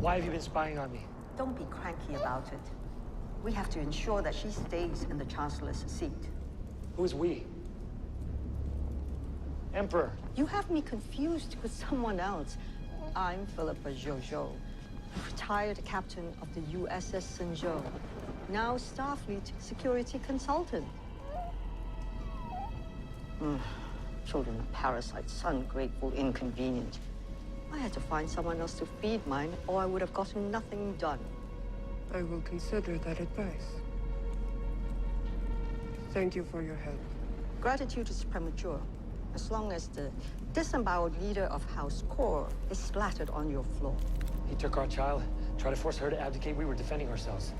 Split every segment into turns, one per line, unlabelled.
Why have you been spying on me?
Don't be cranky about it. We have to ensure that she stays in the Chancellor's seat.
Who's we? Emperor.
You have me confused with someone else. I'm Philippa Jojo, retired captain of the USS Sinjo, now Starfleet security consultant. Children of parasites, ungrateful, inconvenient. I had to find someone else to feed mine, or I would have gotten nothing done.
I will consider that advice. Thank you for your help.
Gratitude is premature, as long as the disemboweled leader of House Core is splattered on your floor.
He took our child, tried to force her to abdicate. We were defending ourselves.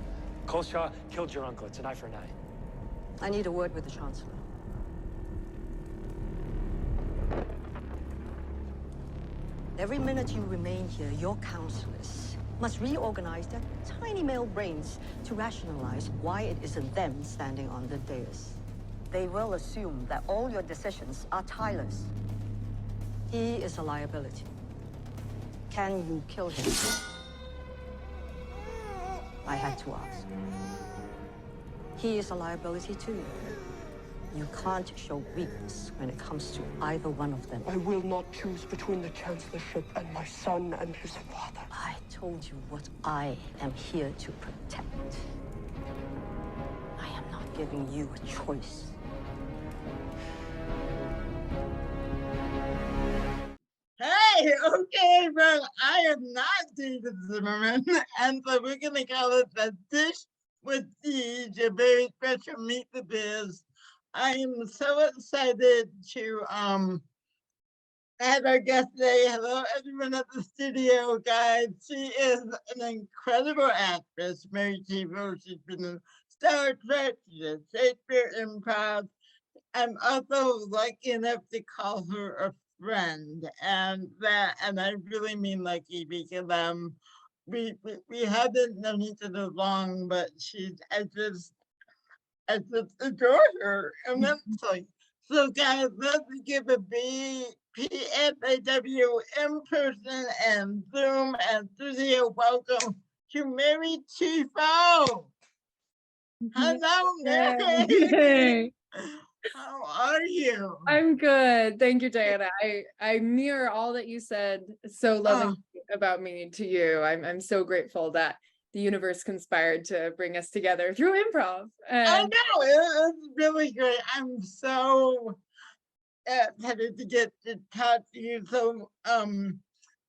Kolshaw killed your uncle. It's an eye for an eye.
I need a word with the Chancellor. Every minute you remain here, your counselors must reorganize their tiny male brains to rationalize why it isn't them standing on the dais. They will assume that all your decisions are Tyler's. He is a liability. Can you kill him? I had to ask. He is a liability too. You can't show weakness when it comes to either one of them.
I will not choose between the Chancellorship and my son and his father.
I told you what I am here to protect. I am not giving you a choice.
Hey, okay, well, I am not David Zimmerman, and so we're gonna call it the Dish with Siege, a very special Meet the Biz. I am so excited to have our guest today. Hello, everyone at the studio, guys. She is an incredible actress, Mary Chieffo. She's been in Star Trek, she did Shakespeare Improv. I'm also lucky enough to call her a friend, and I really mean lucky because we haven't known each other long, but I just adore her immensely. So guys, let's give a big PSAW in person and Zoom and studio welcome to Mary Chieffo. Hello, Mary.
Hey.
How are you?
I'm good. Thank you, Diana. I mirror all that you said so lovingly about me to you. I'm so grateful that the universe conspired to bring us together through improv.
I
And
know, it's really great. I'm so excited to get to talk to you. So,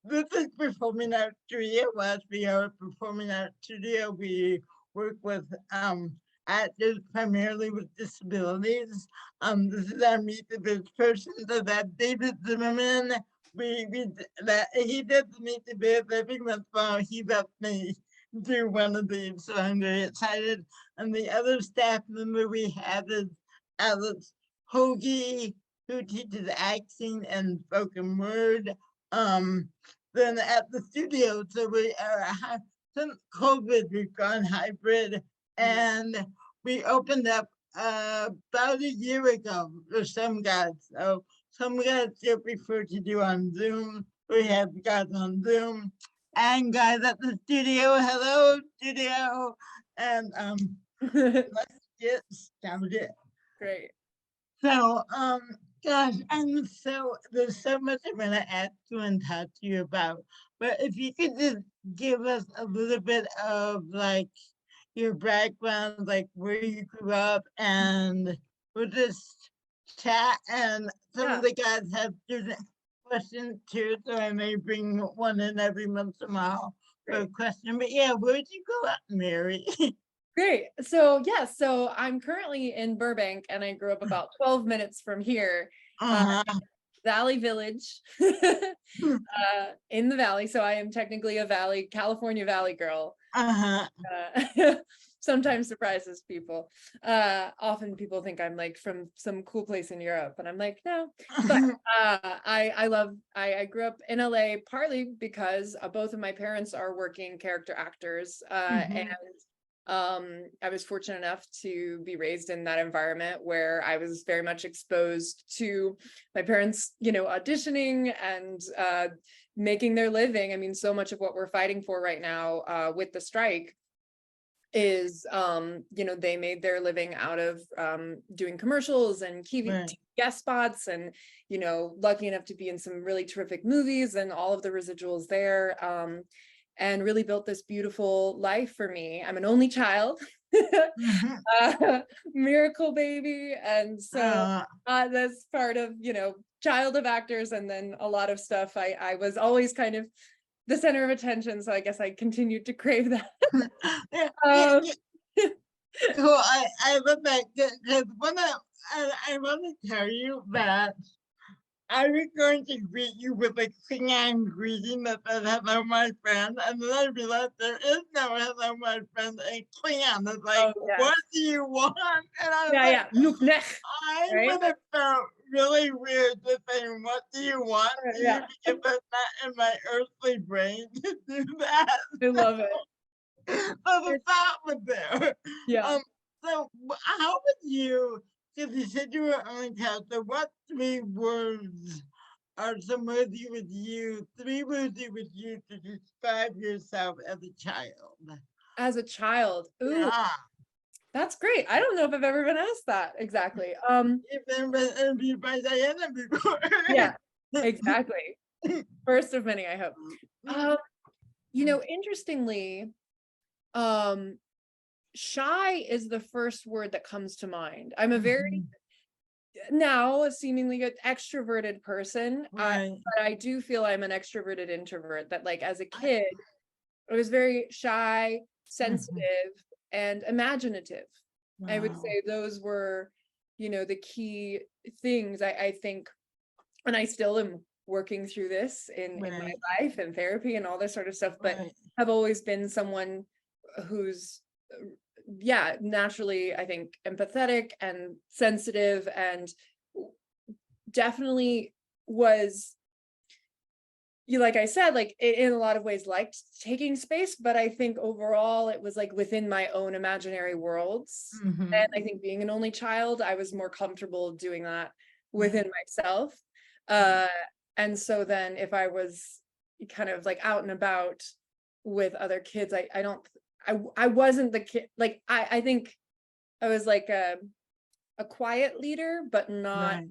this is Performing Arts Studio. As we are a performing arts studio, we work with actors primarily with disabilities. This is our Meet the Biz person. So that David Zimmerman, he does Meet the Biz every once in a while. He lets me do one of these, so I'm very excited. And the other staff member we have is Alex Hoagie, who teaches acting and spoken word. Then at the studio, so we are since COVID, we've gone hybrid, and we opened up about a year ago for some guys. So some guys still prefer to do on Zoom. We have guys on Zoom and guys at the studio. Hello, studio. And let's get started.
great.
So, gosh, there's so much I'm gonna ask you and talk to you about. But if you could just give us a little bit of like your background, like where you grew up, and we'll just chat. And some of the guys have different questions too, so I may bring one in every once in a while for a question. But yeah, where'd you grow up, Mary?
Great. So so I'm currently in Burbank, and I grew up about 12 minutes from here. Valley Village in the Valley. So I am technically a California Valley girl. Sometimes surprises people. Often people think I'm like from some cool place in Europe, and I'm like, no. But I grew up in LA partly because both of my parents are working character actors, and I was fortunate enough to be raised in that environment where I was very much exposed to my parents, auditioning and making their living. I mean, so much of what we're fighting for right now with the strike is, you know, they made their living out of doing commercials and
Right.
guest spots, and, you know, lucky enough to be in some really terrific movies and all of the residuals there, and really built this beautiful life for me. I'm an only child.
Mhm.
Miracle baby, and so
Uh,
that's part of, you know, child of actors, and then a lot of stuff I was always kind of the center of attention, so I guess I continued to crave that.
yeah, yeah,
um
yeah. So I love that because when I want to tell you that I was going to greet you with a Klingon greeting that said "Hello, my friend," and then I realized there is no "Hello, my friend" in Klingon. It's like,
oh yeah,
"What do you want?" And I was
yeah,
like,
yeah, Nuk nech,
I
right.
would have felt really weird just saying, "What do you want?" to you
Yeah,
because that's not in my earthly brain to do that.
I love it.
So the thought was there.
Yeah.
Um, so how would you, because you said you were only child, so what 3 words are some words you would use, 3 words you would use to describe yourself as a child?
As a child, ooh,
Yeah.
that's great. I don't know if I've ever been asked that exactly.
You've been interviewed by Diana before.
Yeah, exactly. First of many, I hope. um you know, interestingly, um shy is the first word that comes to mind. I'm a very, now a seemingly good extroverted person,
Right.
but I do feel I'm an extroverted introvert, that like as a kid I was very shy,
Mhm.
sensitive, and imaginative. I would
Wow.
say those were, you know, the key things. I think, and I still am working through this in my
Right.
life and therapy and all this sort of stuff, but
Right.
have always been someone who's, yeah, naturally, I think, empathetic and sensitive, and definitely was, you, like I said, like in a lot of ways liked taking space, but I think overall it was like within my own imaginary worlds. And
Mhm.
I think being an only child, I was more comfortable doing that
Right.
within myself.
Right.
Uh, and so then if I was kind of like out and about with other kids, I don't, I wasn't the kid, like I think I was like a quiet leader, but not,
Right.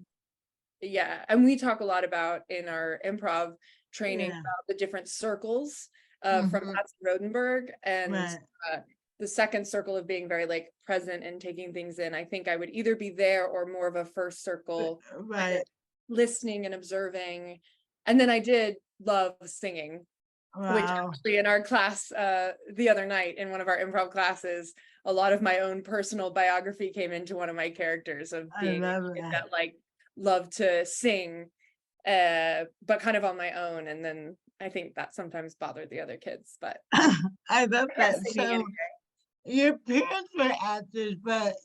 yeah. And we talk a lot about in our improv training
Yeah.
about the different circles from
Mhm.
Hudson Rodenberg, and
Right.
uh, the second circle of being very like present and taking things in. I think I would either be there or more of a first circle, kind of
Right.
listening and observing. And then I did love singing, which
Wow.
actually in our class the other night in one of our improv classes, a lot of my own personal biography came into one of my characters of
I
being
love
a kid
that.
that like loved to sing, but kind of on my own. And then I think that sometimes bothered the other kids, but
I love
I kept
that.
singing anyway.
So your parents were actors, but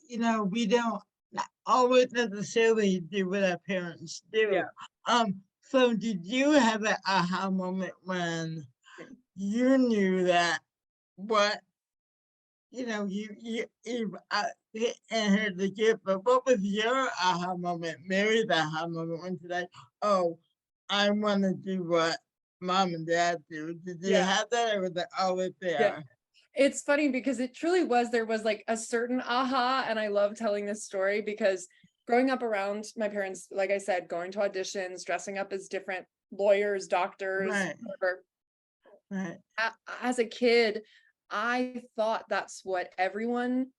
we don't not always necessarily do what our parents
Yeah.
do. So did you have an aha moment when you knew that what inherited the gift, but what was your aha moment, Mary's aha moment when she's like, "Oh, I want to do what mom and dad do." Did you
Yeah.
have that, or was it always
Yeah.
there?
It's funny because it truly was, there was like a certain aha, and I love telling this story because growing up around my parents, like I said, going to auditions, dressing up as different lawyers, doctors,
Right,
whatever,
right,
as a kid, I thought that's what everyone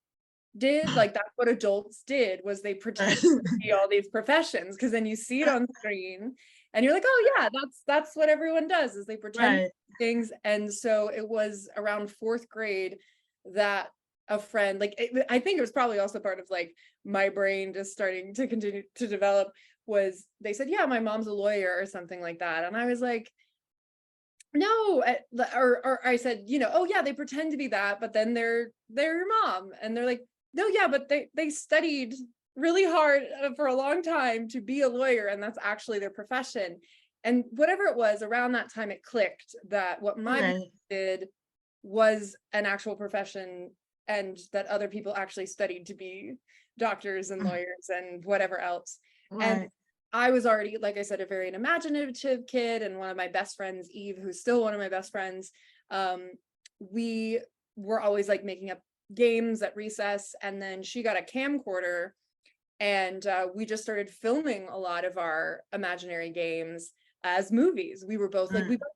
did. Like that's what adults did, was they
right,
pretended to be all these professions, because then you see it on screen and you're like, oh yeah, that's what everyone does, is they pretend
right.
things. And so it was around fourth grade that a friend, like I think it was probably also part of like my brain just starting to continue to develop, was they said, yeah, my mom's a lawyer or something like that. And I was like, no, or I said, you know, oh yeah, they pretend to be that, but then they're your mom. And they're like, no, yeah, but they studied really hard for a long time to be a lawyer, and that's actually their profession. And whatever it was, around that time it clicked that what my parents
Right,
did was an actual profession, and that other people actually studied to be doctors and lawyers and whatever else. And
right.
I was already, like I said, a very imaginative kid, and one of my best friends, Eve, who's still one of my best friends, we were always like making up games at recess, and then she got a camcorder, and we just started filming a lot of our imaginary games as movies. We were both like, we both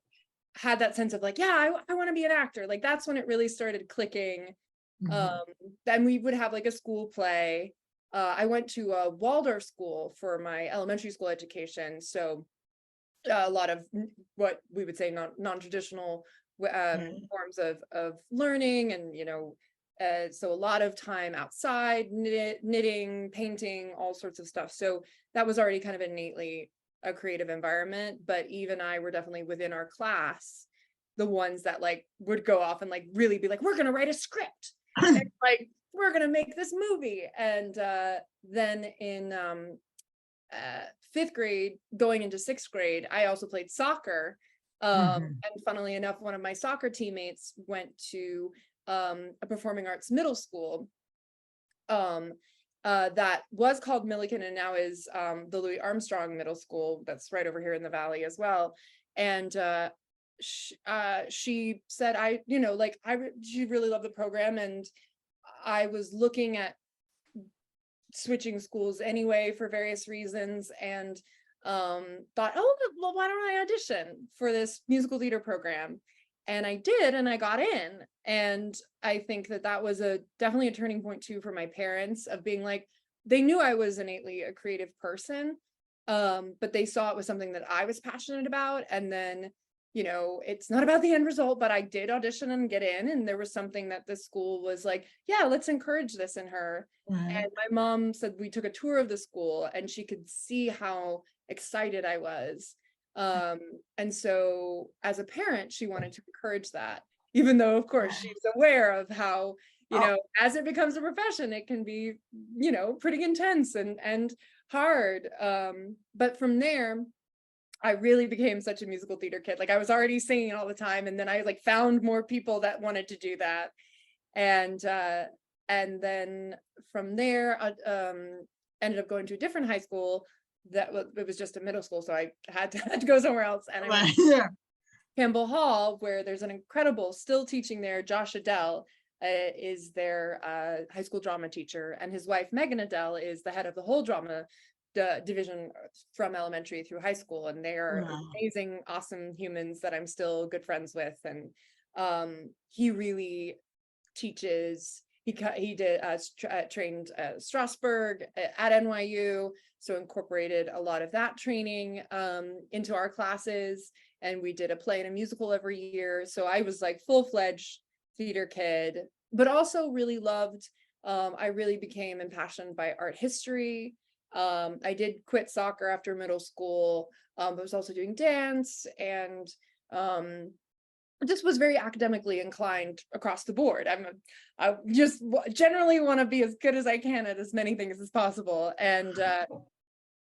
had that sense of like, yeah, I want to be an actor. Like that's when it really started clicking. Then we would have like a school play. I went to a Waldorf school for my elementary school education, so a lot of what we would say non-traditional forms of learning, and so a lot of time outside, knitting, painting, all sorts of stuff. So that was already kind of innately a creative environment. But Eve and I were definitely within our class the ones that like would go off and like really be like, we're gonna write a script, and like we're gonna make this movie. And then in fifth grade, going into sixth grade, I also played soccer. And funnily enough, one of my soccer teammates went to a performing arts middle school that was called Millikan, and now is the Louis Armstrong Middle School that's right over here in the valley as well. And she said, she really loved the program, and I was looking at switching schools anyway for various reasons, and thought, oh, well, why don't I audition for this musical theater program? And I did, and I got in. And I think that was definitely a turning point too for my parents, of being like, they knew I was innately a creative person, but they saw it was something that I was passionate about. And then, it's not about the end result, but I did audition and get in, and there was something that the school was like, yeah, let's encourage this in her. And my mom said we took a tour of the school, and she could see how excited I was. And so as a parent, she wanted to encourage that, even though of course she's aware of how, as it becomes a profession, it can be, pretty intense and hard. But from there, I really became such a musical theater kid. Like I was already singing all the time, and then I like found more people that wanted to do that. And then from there, ended up going to a different high school. It was just a middle school, so I had to go somewhere else. And I went to Campbell Hall, where there's an incredible, still teaching there, Josh Adele is their high school drama teacher, and his wife Megan Adele is the head of the whole drama division from elementary through high school, and they are amazing, awesome humans that I'm still good friends with. And he really teaches. He did trained Strasbourg at NYU, so incorporated a lot of that training into our classes, and we did a play and a musical every year. So I was like full-fledged theater kid, but also really loved, I really became impassioned by art history. I did quit soccer after middle school, but was also doing dance, and just was very academically inclined across the board. I just generally want to be as good as I can at as many things as possible. And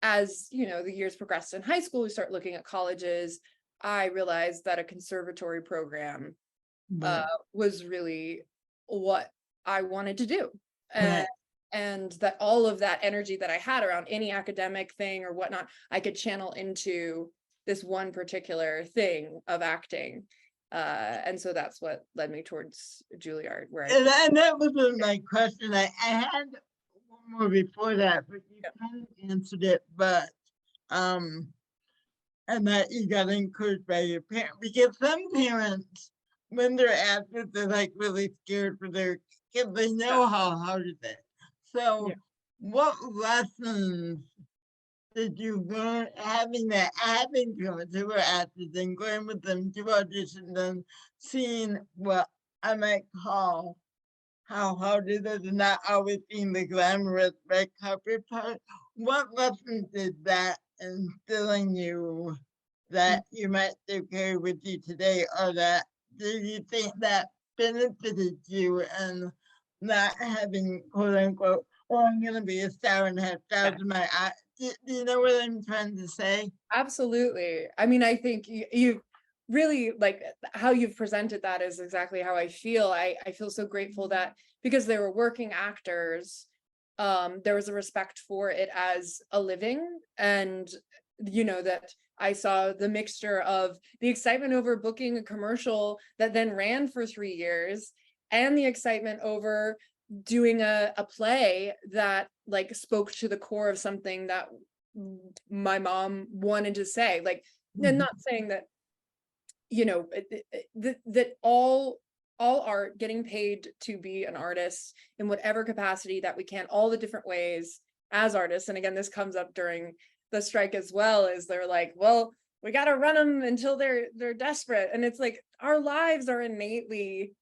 as the years progressed in high school, we start looking at colleges. I realized that a conservatory program was really what I wanted to do. And that all of that energy that I had around any academic thing or whatnot, I could channel into this one particular thing of acting. And so that's what led me towards Juilliard, where
and that was my question. I had one more before that, but you kind of answered it. But and that you got encouraged by your parents, because some parents, when they're actors, they're like really scared for their kids. They know how hard it is. So, what lessons did you learn having parents who were actors and going with them to audition and seeing what I might call how hard it is, and not always being the glamorous red carpet part? What lessons did that instill in you that you might still carry with you today, or that do you think that benefited you and not having quote unquote, oh, I'm gonna be a star and have stars in my eye? Do you know what I'm trying to say?
Absolutely. I mean, I think you really, like, how you've presented that is exactly how I feel. I feel so grateful that because they were working actors, there was a respect for it as a living, and that I saw the mixture of the excitement over booking a commercial that then ran for 3 years, and the excitement over doing a play that like spoke to the core of something that my mom wanted to say. Like, and not saying that that all art, getting paid to be an artist in whatever capacity that we can, all the different ways as artists. And again, this comes up during the strike as well, is they're like, well, we got to run them until they're desperate. And it's like, our lives are innately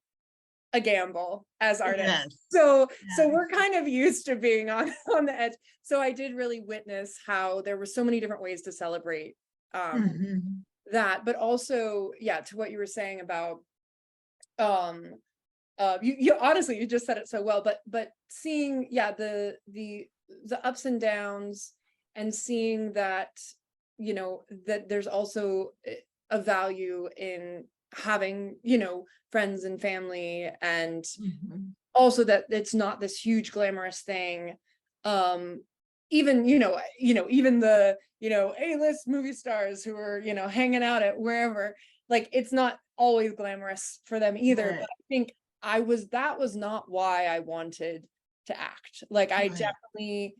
a gamble as artists.
Yes.
So
Yes.
we're kind of used to being on the edge. So I did really witness how there were so many different ways to celebrate that, but also, yeah, to what you were saying about you honestly, you just said it so well, but seeing, yeah, the ups and downs, and seeing that that there's also a value in having friends and family, and also that it's not this huge glamorous thing. Even even the A-list movie stars who are hanging out at wherever, like, it's not always glamorous for them either.
Right.
But I think that was not why I wanted to act. Like, I definitely,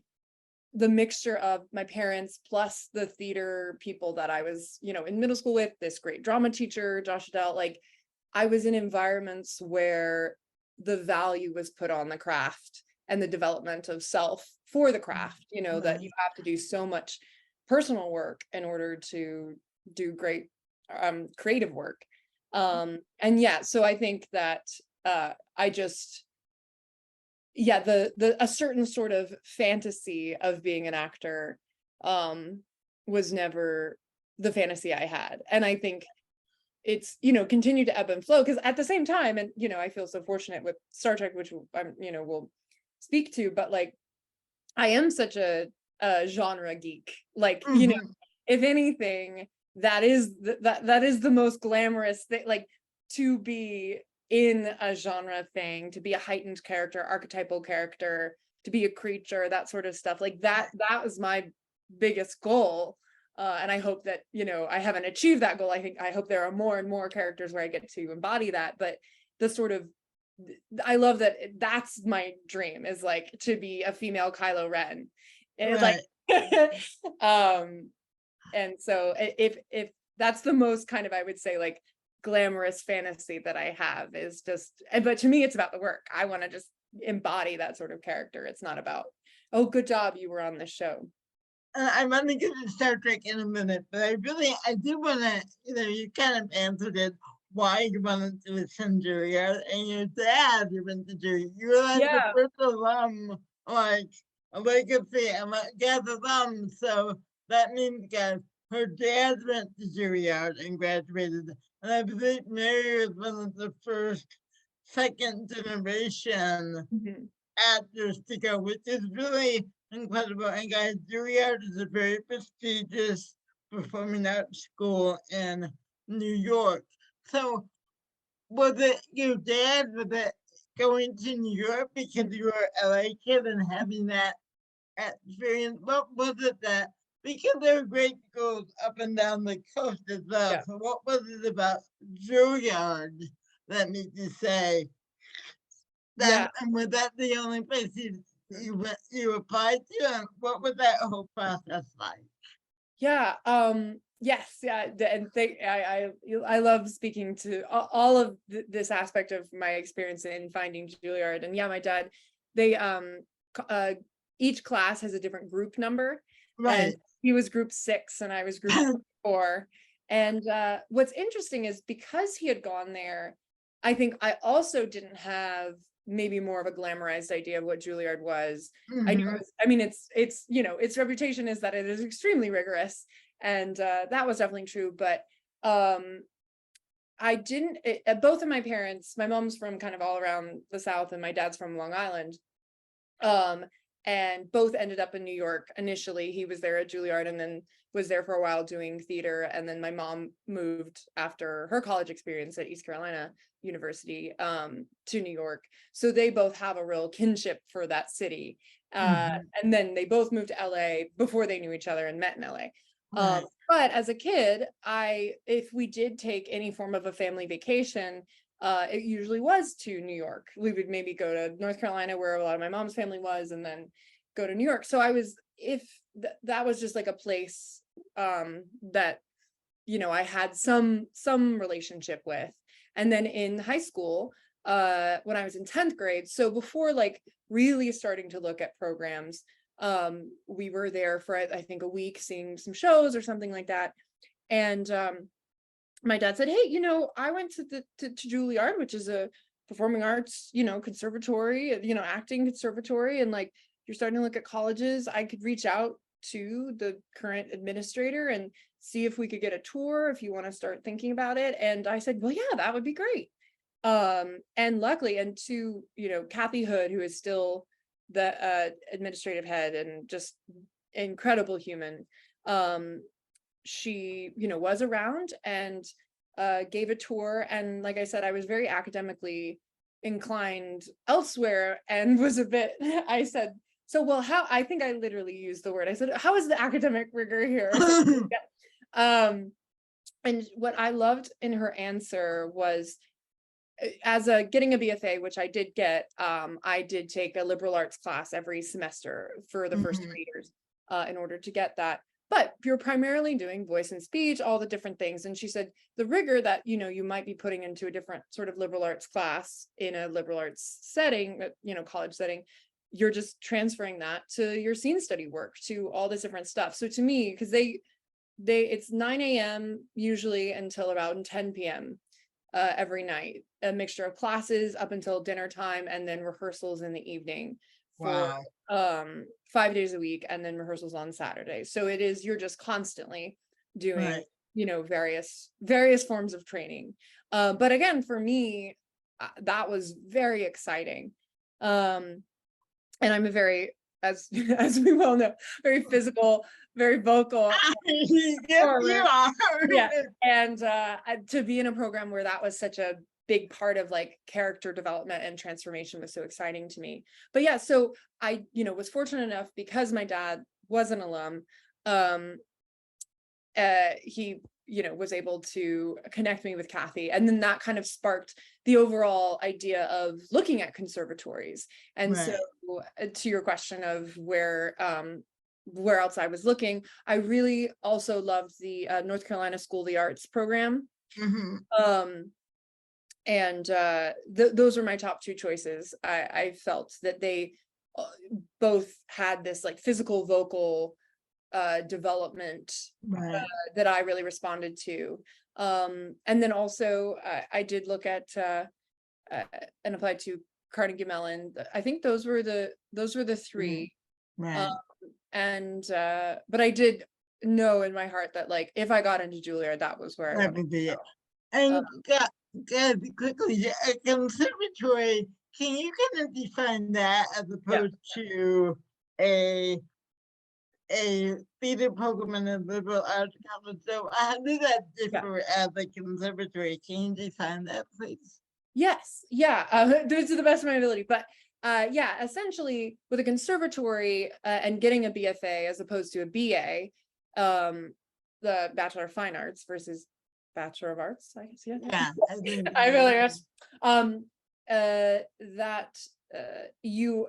the mixture of my parents plus the theater people that I was in middle school with, this great drama teacher Josh Adele, like, I was in environments where the value was put on the craft and the development of self for the craft, that you have to do so much personal work in order to do great creative work. And yeah, so I think that I just, yeah, a certain sort of fantasy of being an actor was never the fantasy I had. And I think it's continued to ebb and flow, because at the same time, and I feel so fortunate with Star Trek, which I'm we'll speak to, but like, I am such a genre geek, like, if anything, that is the most glamorous thing, like, to be in a genre thing, to be a heightened character, archetypal character, to be a creature, that sort of stuff, like that was my biggest goal. And I hope that, I haven't achieved that goal. I hope there are more and more characters where I get to embody that. But the sort of, I love that that's my dream, is like to be a female Kylo Ren. And like, and so if that's the most kind of, I would say, like, glamorous fantasy that I have, is just, but to me, it's about the work. I want to just embody that sort of character. It's not about, oh, good job, you were on this show.
I'm going to get to Star Trek in a minute, but I do want to, you kind of answered it, why you wanted to attend Juilliard, and your dad went to Juilliard. You were like the first alum, like a legacy, and my dad's alum, so that means, guys, her dad went to Juilliard and graduated, and I believe Mary was one of the first second generation actors to go, which is really incredible. And guys, Juilliard is a very prestigious performing arts school in New York. So was it your dad, was it going to New York because you were an LA kid and having that experience? What was it that, because there are great schools up and down the coast as well, so what was it about Juilliard that made you say that, and was that the only place you applied to, and what was that whole process like?
Yeah, yes, yeah, and I love speaking to all of this aspect of my experience in finding Juilliard. And yeah, my dad, they each class has a different group number, and he was group 6 and I was group 4. And what's interesting is, because he had gone there, I think I also didn't have maybe more of a glamorized idea of what Juilliard was. I knew it's its reputation is that it is extremely rigorous, and that was definitely true. But I didn't. Both of my parents, my mom's from kind of all around the South, and my dad's from Long Island, and both ended up in New York initially. He was there at Juilliard, and then was there for a while doing theater, and then my mom moved after her college experience at East Carolina University to New York. So they both have a real kinship for that city. And then they both moved to LA before they knew each other and met in LA.
Right.
But as a kid, if we did take any form of a family vacation, it usually was to New York. We would maybe go to North Carolina, where a lot of my mom's family was, and then go to New York. So that was just like a place that, you know, I had some relationship with. And then in high school, when I was in 10th grade, so before like really starting to look at programs, we were there for I think a week seeing some shows or something like that. And my dad said, hey, you know, I went to Juilliard, which is a performing arts, you know, conservatory, you know, acting conservatory, and like you're starting to look at colleges, I could reach out to the current administrator and see if we could get a tour if you want to start thinking about it. And I said, well, yeah, that would be great. And luckily, and to, you know, Kathy Hood, who is still the administrative head and just incredible human, she, you know, was around and gave a tour. And like I said, I was very academically inclined elsewhere and was a bit, I said, so, well, how, I think I literally used the word, I said, how is the academic rigor here? And what I loved in her answer was, as getting a BFA, which I did get, I did take a liberal arts class every semester for the first 3 years in order to get that. But you're primarily doing voice and speech, all the different things. And she said, the rigor that, you know, you might be putting into a different sort of liberal arts class in a liberal arts setting, you know, college setting, you're just transferring that to your scene study work, to all this different stuff. So to me, because it's 9 a.m. usually until about 10 p.m. Every night, a mixture of classes up until dinner time, and then rehearsals in the evening for 5 days a week, and then rehearsals on Saturday. So it is, you're just constantly doing, you know, various forms of training. But again, for me, that was very exciting. And I'm a very, as we well know, very physical, very vocal.
Yes, you are.
Yeah. And to be in a program where that was such a big part of like character development and transformation was so exciting to me. But yeah, so I, you know, was fortunate enough, because my dad was an alum, he, you know, was able to connect me with Kathy. And then that kind of sparked the overall idea of looking at conservatories. And so to your question of where else I was looking, I really also loved the North Carolina School of the Arts program. And those were my top two choices. I felt that they both had this like physical vocal development that I really responded to. And then also I did look at and applied to Carnegie Mellon. I think those were the three. And but I did know in my heart that like if I got into Juilliard, that was where I wanted to go.
And quickly, a conservatory, can you kind of define that as opposed to a theater program in a liberal arts college? So how does that differ as a conservatory? Can you define that, please?
Yes, to the best of my ability. But yeah, essentially with a conservatory and getting a BFA as opposed to a BA, the Bachelor of Fine Arts versus Bachelor of Arts, I guess. Yeah, I really guess. That you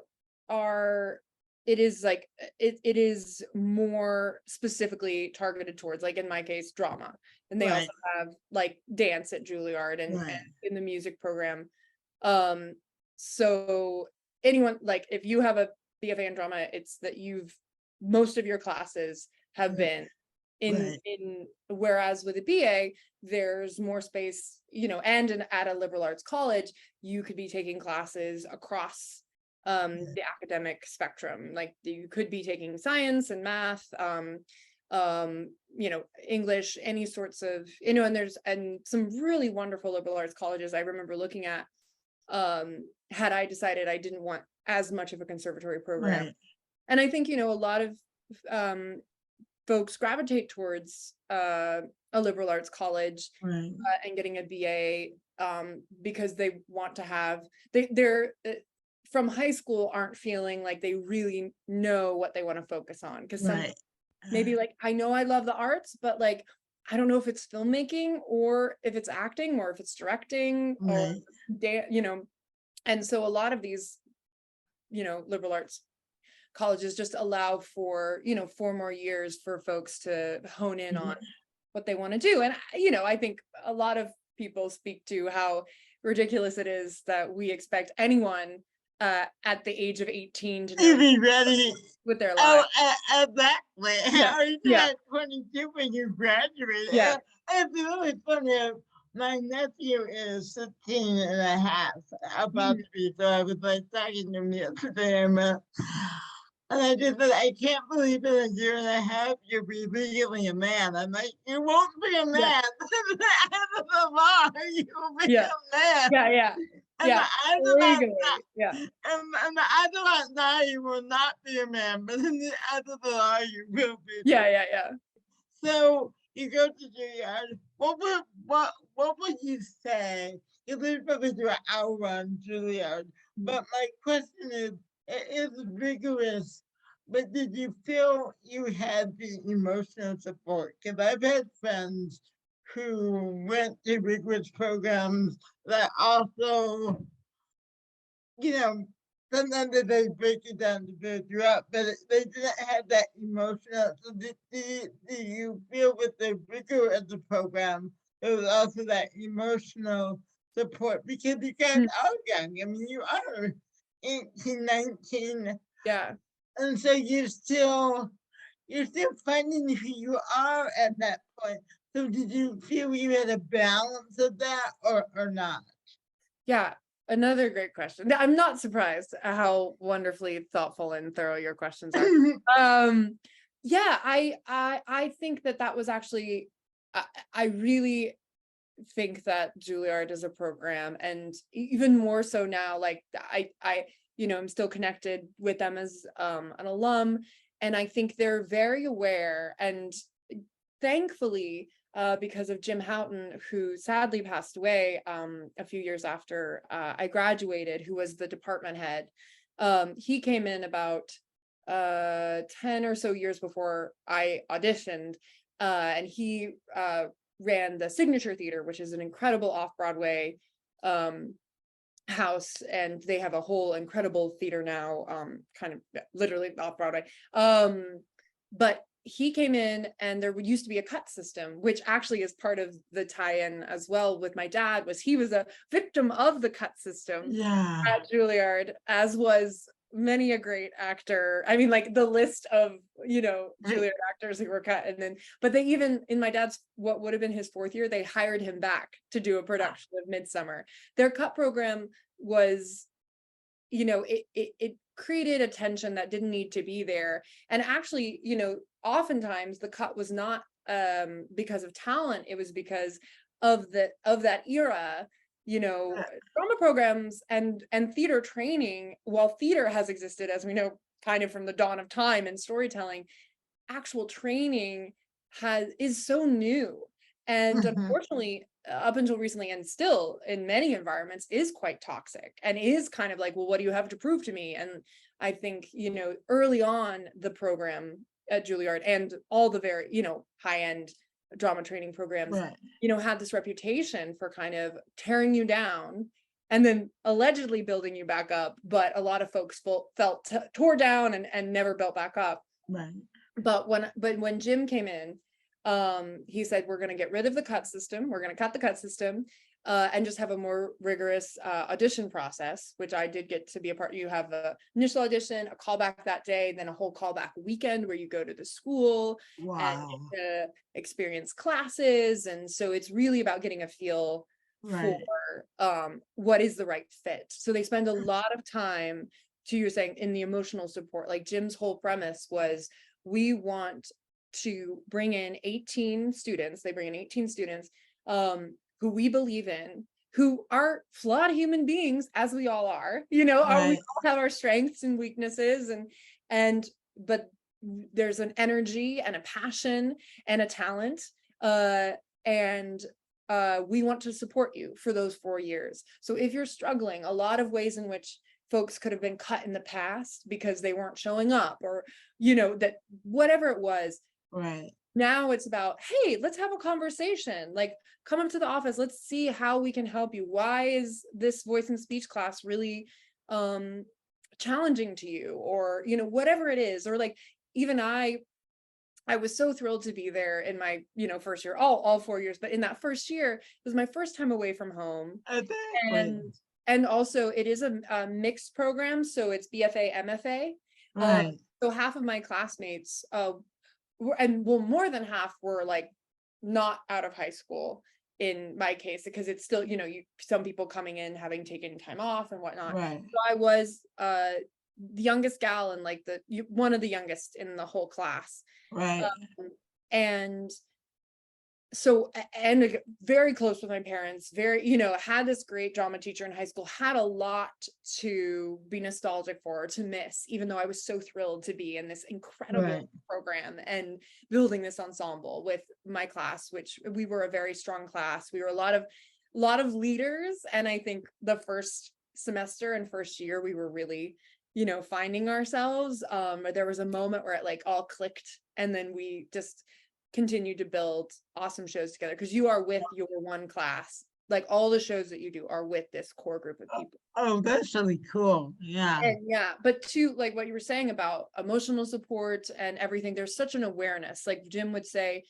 are, it is like it is more specifically targeted towards, like in my case, drama, and they also have like dance at Juilliard and in the music program. So anyone, like if you have a BFA in drama, it's that most of your classes have been in whereas with a BA, there's more space, you know, and at a liberal arts college, you could be taking classes across the academic spectrum. Like you could be taking science and math, you know, English, any sorts of, you know, and some really wonderful liberal arts colleges I remember looking at, had I decided I didn't want as much of a conservatory program. And I think, you know, a lot of folks gravitate towards a liberal arts college
Right.
and getting a BA because they want to have they're from high school aren't feeling like they really know what they want to focus on, because some
Right.
maybe like, I know I love the arts, but like I don't know if it's filmmaking or if it's acting or if it's directing or
Right.
you know. And so a lot of these, liberal arts colleges just allow for 4 more years for folks to hone in on what they want to do. And I think a lot of people speak to how ridiculous it is that we expect anyone at the age of 18 to
To
know
be ready.
with their
Oh,
lives.
exactly.
Yeah,
How you
yeah,
at 22 when you graduate?
yeah.
It's really funny. My nephew is 16 and a half, about
Mhm.
to be, so I was like talking to him yesterday. And I just said, I can't believe in a year and a half you'll be legally a man. I'm like, you won't be a
Yeah,
man. At the end of the law, you will be
yeah,
a man.
yeah, yeah,
And the
yeah.
eyes of that,
Legally, yeah,
and the eyes of that now, you will not be a man, but in the eyes of the law, you will be.
yeah, yeah, yeah.
So you go to Juilliard. What would you say? You leave probably do an hour on Juilliard, but my question is, it is rigorous. But did you feel you had the emotional support? Because I've had friends who went to rigorous programs that also, you know, sometimes they break it down to build you up, but they didn't have that emotional. So do you feel with the rigor of the program, there was also that emotional support? Because you guys
Mm.
are young. I mean, you are 18, 19,
Yeah.
and so you're still finding who you are at that point. So did you feel you had a balance of that or not?
Yeah, another great question. I'm not surprised at how wonderfully thoughtful and thorough your questions are. Um, yeah, I think that was actually, I really think that Juilliard is a program, and even more so now, like I'm still connected with them as an alum, and I think they're very aware, and thankfully, because of Jim Houghton, who sadly passed away a few years after I graduated, who was the department head. He came in about 10 or so years before I auditioned, and he ran the Signature Theater, which is an incredible off-Broadway house, and they have a whole incredible theater now, kind of literally off-Broadway. But he came in, and there used to be a cut system, which actually is part of the tie-in as well with my dad. He was a victim of the cut system
Yeah.
at Juilliard, as was many a great actor. I mean, like the list of Juilliard actors who were cut, and then but they even in my dad's what would have been his fourth year, they hired him back to do a production of Midsummer. Their cut program was, it created a tension that didn't need to be there. And actually, oftentimes the cut was not because of talent, it was because of that era. Drama programs and theater training, while theater has existed, as we know, kind of from the dawn of time and storytelling, actual training is so new. And
Mhm.
unfortunately, up until recently, and still in many environments, is quite toxic and is kind of like, well, what do you have to prove to me? And I think, early on the program at Juilliard and all the very, high-end drama training programs,
Right.
had this reputation for kind of tearing you down and then allegedly building you back up. But a lot of folks felt tore down and never built back up.
Right.
But when Jim came in, he said, we're going to get rid of the cut system. We're going to cut the cut system and just have a more rigorous audition process, which I did get to be a part. You have the initial audition, a callback that day, then a whole callback weekend where you go to the school and
Wow.
experience classes. And so it's really about getting a feel for
Right.
what is the right fit. So they spend a lot of time, to you're saying, in the emotional support. Like Jim's whole premise was, we want to bring in 18 students. They bring in 18 students who we believe in, who are flawed human beings, as we all are. We
Right.
all have our strengths and weaknesses, but there's an energy and a passion and a talent, and we want to support you for those 4 years. So if you're struggling, a lot of ways in which folks could have been cut in the past because they weren't showing up, or, that whatever it was.
Right.
Now it's about, hey, let's have a conversation. Like, come up to the office. Let's see how we can help you. Why is this voice and speech class really challenging to you? Or, whatever it is. Or like, even I was so thrilled to be there in my, first year, all 4 years. But in that first year, it was my first time away from home.
Exactly.
And also it is a mixed program. So it's BFA, MFA.
Right.
So half of my classmates, more than half were like not out of high school in my case, because it's still, some people coming in having taken time off and whatnot.
Right.
So I was the youngest gal and like one of the youngest in the whole class.
Right.
And so, and very close with my parents, very, had this great drama teacher in high school, had a lot to be nostalgic for, to miss, even though I was so thrilled to be in this incredible program and building this ensemble with my class, which we were a very strong class. We were a lot of leaders. And I think the first semester and first year, we were really, finding ourselves. There was a moment where it like all clicked, and then we just continue to build awesome shows together, because you are with your one class. Like, all the shows that you do are with this core group of people.
Oh, that's really cool. Yeah.
And but to like what you were saying about emotional support and everything, there's such an awareness. Like Jim would say,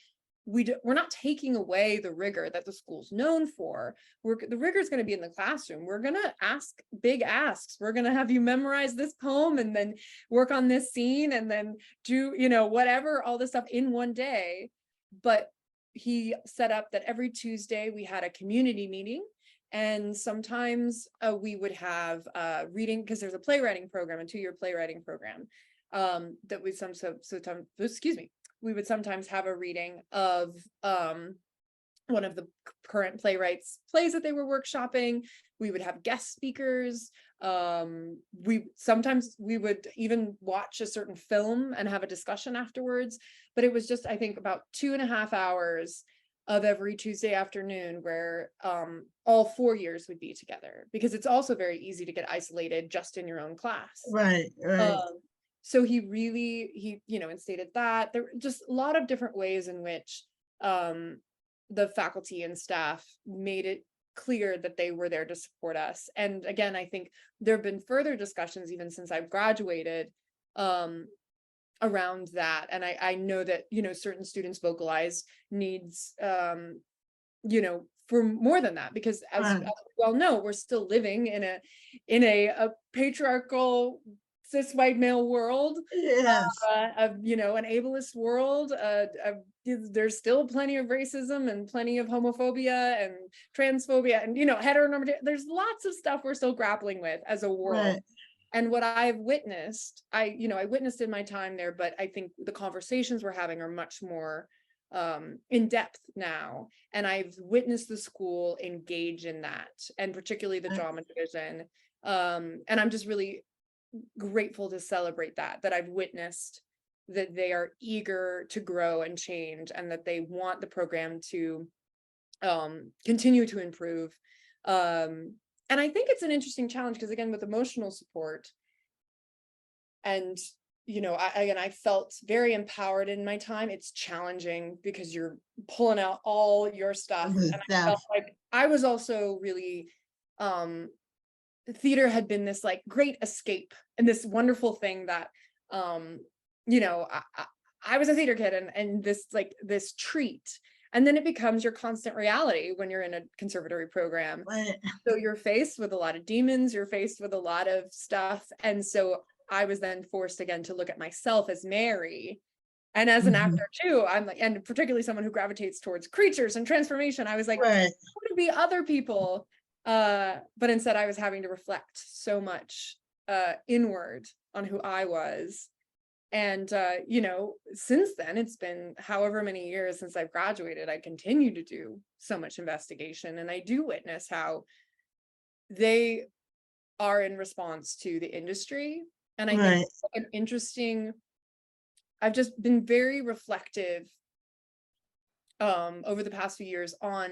we're not taking away the rigor that the school's known for. The rigor is going to be in the classroom. We're going to ask big asks. We're going to have you memorize this poem and then work on this scene and then do, whatever, all this stuff in one day. But he set up that every Tuesday we had a community meeting. And sometimes we would have reading, because there's a playwriting program, a 2-year playwriting program that we we would sometimes have a reading of one of the current playwrights' plays that they were workshopping. We would have guest speakers. We would even watch a certain film and have a discussion afterwards. But it was just, I think, about 2.5 hours of every Tuesday afternoon where all 4 years would be together, because it's also very easy to get isolated just in your own class.
Right.
So he instated that. There were just a lot of different ways in which the faculty and staff made it clear that they were there to support us. And again, I think there have been further discussions even since I've graduated around that. And I know that, certain students vocalize needs, for more than that, because as we well know, we're still living in a patriarchal cis white male world,
Yes.
an ableist world. There's still plenty of racism and plenty of homophobia and transphobia and heteronormativity. There's lots of stuff we're still grappling with as a world.
Right.
And what I've witnessed, I witnessed in my time there, but I think the conversations we're having are much more in depth now. And I've witnessed the school engage in that, and particularly the drama division. And I'm just really grateful to celebrate that I've witnessed that they are eager to grow and change, and that they want the program to continue to improve. And I think it's an interesting challenge, because again, with emotional support, and I felt very empowered in my time. It's challenging because you're pulling out all your stuff, and I felt like I was also really theater had been this like great escape and this wonderful thing that I was a theater kid, and this treat, and then it becomes your constant reality when you're in a conservatory program.
Right.
So you're faced with a lot of demons, you're faced with a lot of stuff. And so I was then forced again to look at myself as Mary, and as an actor too. I'm like, and particularly someone who gravitates towards creatures and transformation, I was like, I want to be other people. But instead I was having to reflect so much inward on who I was. And since then, it's been however many years since I've graduated, I continue to do so much investigation, and I do witness how they are in response to the industry. And I think it's an interesting I've just been very reflective over the past few years on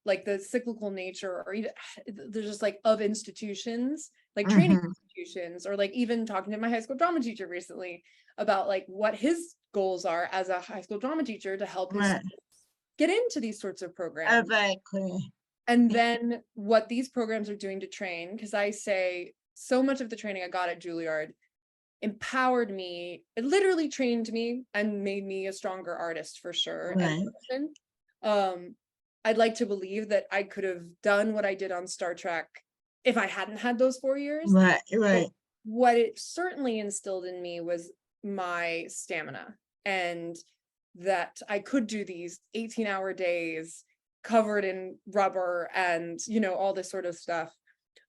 like the cyclical nature, or even there's just like of institutions, like training institutions, or like even talking to my high school drama teacher recently about like what his goals are as a high school drama teacher to help his
Right.
get into these sorts of programs.
Exactly.
And then what these programs are doing to train, because I say so much of the training I got at Juilliard empowered me, it literally trained me and made me a stronger artist for sure.
Right.
And I'd like to believe that I could have done what I did on Star Trek if I hadn't had those 4 years.
Right.
But
Right.
what it certainly instilled in me was my stamina, and that I could do these 18-hour days covered in rubber and, you know, all this sort of stuff.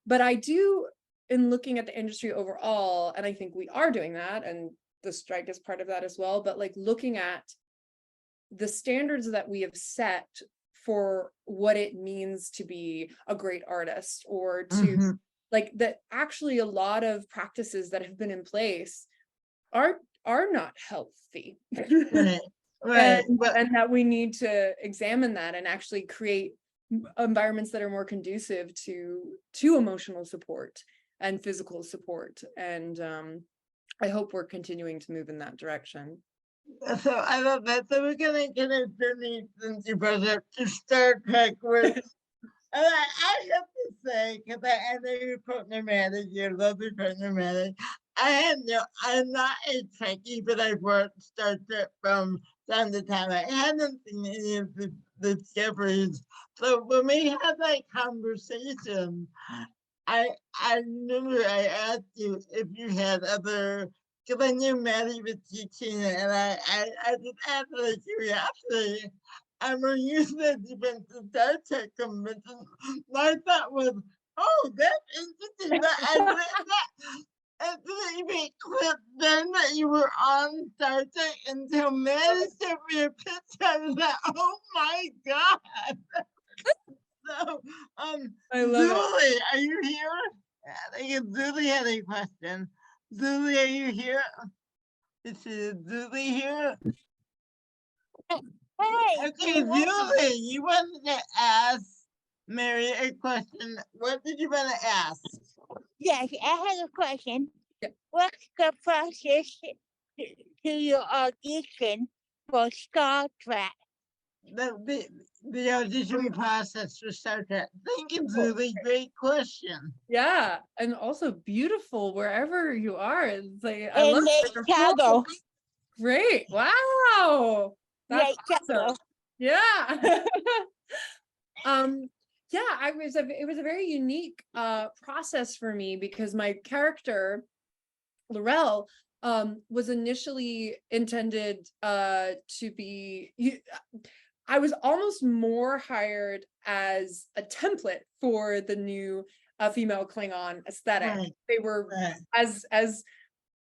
But I do, in looking at the industry overall, and I think we are doing that, and the strike is part of that as well, but like looking at the standards that we have set for what it means to be a great artist, or to like that actually a lot of practices that have been in place are not healthy.
Right. Right.
And that we need to examine that and actually create environments that are more conducive to emotional support and physical support. And I hope we're continuing to move in that direction.
So I love that. So we're gonna get a journey since you brought up to Star Trek, where I have to say, because I know you're programmatic, you love your programmatic. I'm not a Trekkie, but I've watched Star Trek from time to time. I hadn't seen any of the Discoveries. So when we had that conversation, I remember I asked you if you had other, because I knew Maddie was teaching it, and I just asked out of curiosity. And when you said you went to Star Trek convention, my thought was, oh, that's interesting. But I read that. It didn't even clip then that you were on Star Trek until Maddie sent me a picture. I was like, oh my God. So,
I love
Julie, are you here? I think Julie had a question. Julie, are you here? Is Julie here?
Hey,
Okay, Julie, you wanted to ask Mary a question. What did you want to ask?
yes, I have a question.
Yeah.
What's the process to your audition for Star Trek?
The audition process for Star Trek. Thank you, Julie. Great question.
Yeah, and also beautiful where you are. It's like I
In
love your
Chicago.
full- Great! Wow, that's
Chicago.
awesome. Yeah. Yeah, it was a very unique process for me, because my character Laurel was initially intended to be I was almost more hired as a template for the new female Klingon aesthetic.
Right.
They were,
Right.
as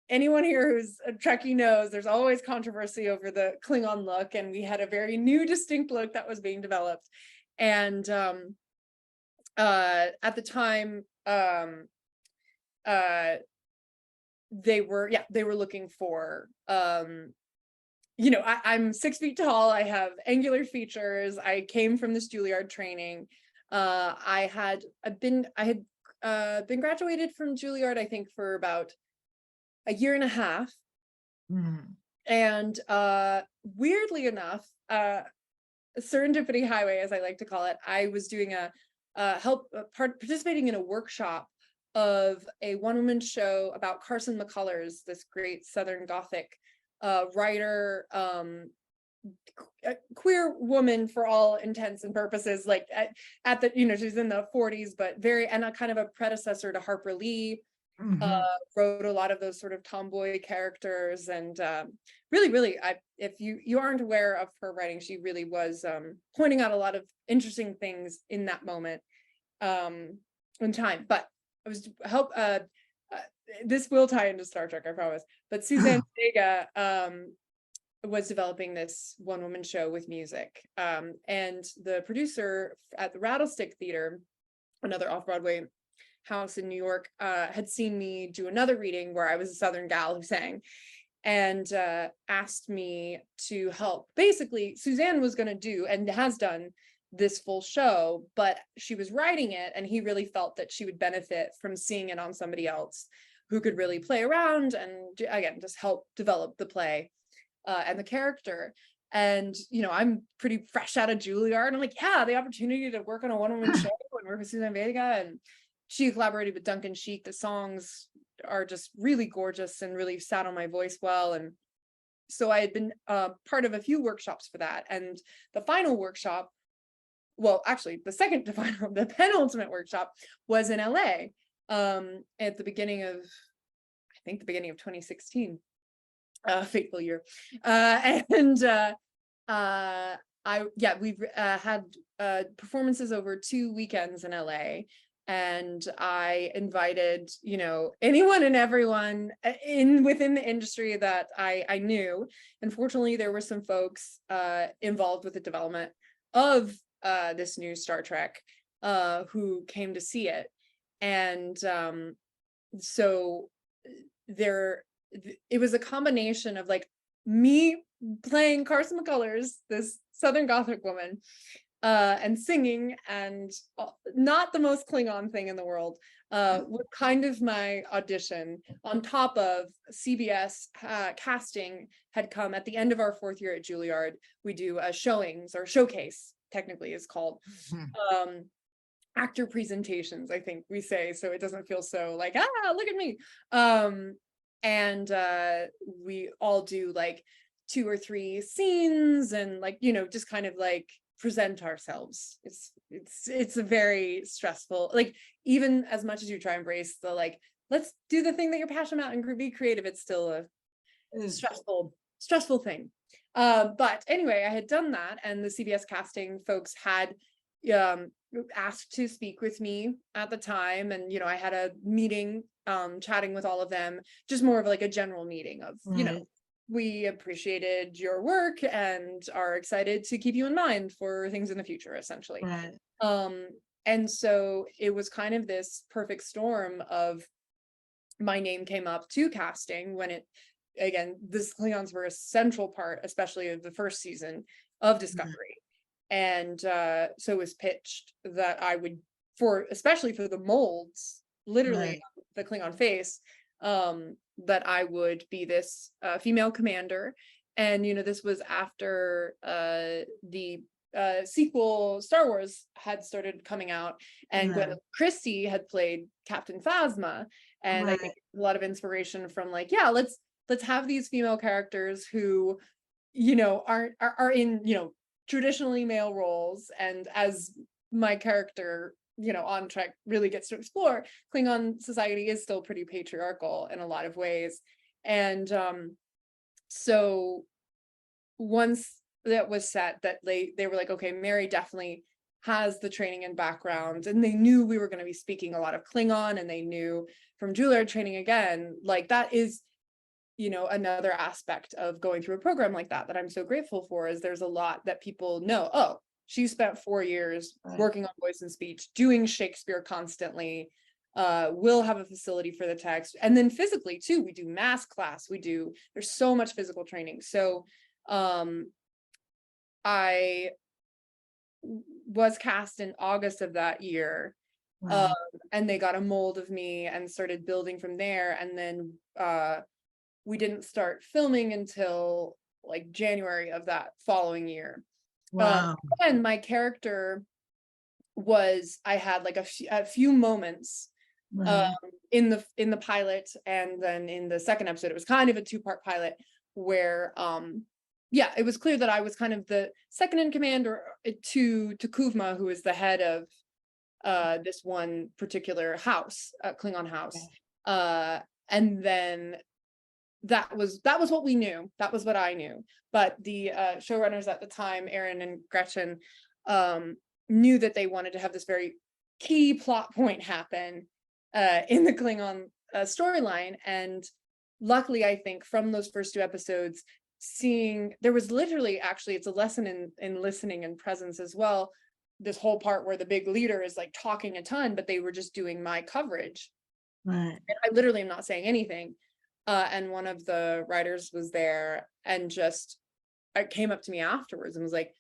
anyone here who's a Trekkie knows, there's always controversy over the Klingon look, and we had a very new, distinct look that was being developed. And at the time, they were looking for you know, I'm 6 feet tall, I have angular features, I came from this Juilliard training. I had been graduated from Juilliard, I think, for about a year and a half. And weirdly enough, serendipity highway, as I like to call it, I was doing participating in a workshop of a one-woman show about Carson McCullers, this great Southern Gothic writer, queer woman for all intents and purposes, like at the, you know, she's in the 40s, but and a kind of a predecessor to Harper Lee. Wrote a lot of those sort of tomboy characters, and really, if you aren't aware of her writing, she really was pointing out a lot of interesting things in that moment in time. But I was this will tie into Star Trek, I promise. But Suzanne Vega was developing this one-woman show with music, and the producer at the Rattlestick Theater, another off-Broadway house in New York, had seen me do another reading where I was a Southern gal who sang, and asked me to help. Basically, Suzanne was going to do and has done this full show, but she was writing it, and he really felt that she would benefit from seeing it on somebody else who could really play around and, again, just help develop the play and the character. And, you know, I'm pretty fresh out of Juilliard, and I'm like, yeah, the opportunity to work on a one-woman show and work with Suzanne Vega, and she collaborated with Duncan Sheik. The songs are just really gorgeous and really sat on my voice well. And so I had been part of a few workshops for that. And the final workshop, well, actually the second to final, the penultimate workshop was in LA at the beginning of, I think the beginning of 2016, fateful year. We've had performances over 2 weekends in LA. And I invited, you know, anyone and everyone within the industry that I knew. Unfortunately, there were some folks involved with the development of this new Star Trek who came to see it. And so it was a combination of like me playing Carson McCullers, this Southern Gothic woman, and singing, and not the most Klingon thing in the world, was kind of my audition, on top of CBS casting had come at the end of our 4th year at Juilliard. We do showings, or showcase, technically is called, actor presentations, I think we say, so it doesn't feel so like, look at me. And we all do like 2 or 3 scenes, and like, you know, just kind of like present ourselves. It's a very stressful, like, even as much as you try and embrace the like, let's do the thing that you're passionate about and be creative, it's still a stressful thing. But anyway, I had done that, and the CBS casting folks had asked to speak with me at the time, and, you know, I had a meeting chatting with all of them, just more of like a general meeting of, you know, we appreciated your work and are excited to keep you in mind for things in the future, essentially. And so it was kind of this perfect storm of, my name came up to casting when it, again, this Klingons were a central part, especially of the first season of Discovery. And so it was pitched that I would, especially for the molds, literally the Klingon face, that I would be this female commander. And, you know, this was after the sequel Star Wars had started coming out, and Gwen Christie had played Captain Phasma. And I think a lot of inspiration from like, yeah, let's have these female characters who, you know, are in, you know, traditionally male roles. And as my character, you know, on Trek really gets to explore, Klingon society is still pretty patriarchal in a lot of ways. And so once that was set, that they were like, okay, Mary definitely has the training and background, and they knew we were going to be speaking a lot of Klingon, and they knew from Juilliard training, again, like that is, you know, another aspect of going through a program like that I'm so grateful for, is there's a lot that people know. Oh, she spent 4 years working on voice and speech, doing Shakespeare constantly, will have a facility for the text. And then physically too, we do mass class, there's so much physical training. So I was cast in August of that year. And they got a mold of me and started building from there. And then we didn't start filming until like January of that following year. And my character I had like a few moments in the pilot, and then in the second episode, it was kind of a 2-part pilot where it was clear that I was kind of the second in command to Kuvma, who is the head of this one particular house, Klingon house. And then that was what we knew. That was what I knew. But the showrunners at the time, Aaron and Gretchen, knew that they wanted to have this very key plot point happen in the Klingon storyline. And luckily, I think from those first 2 episodes, there was literally, actually, it's a lesson in listening and presence as well. This whole part where the big leader is like talking a ton, but they were just doing my coverage. And I literally am not saying anything. and one of the writers was there and just came up to me afterwards and was like,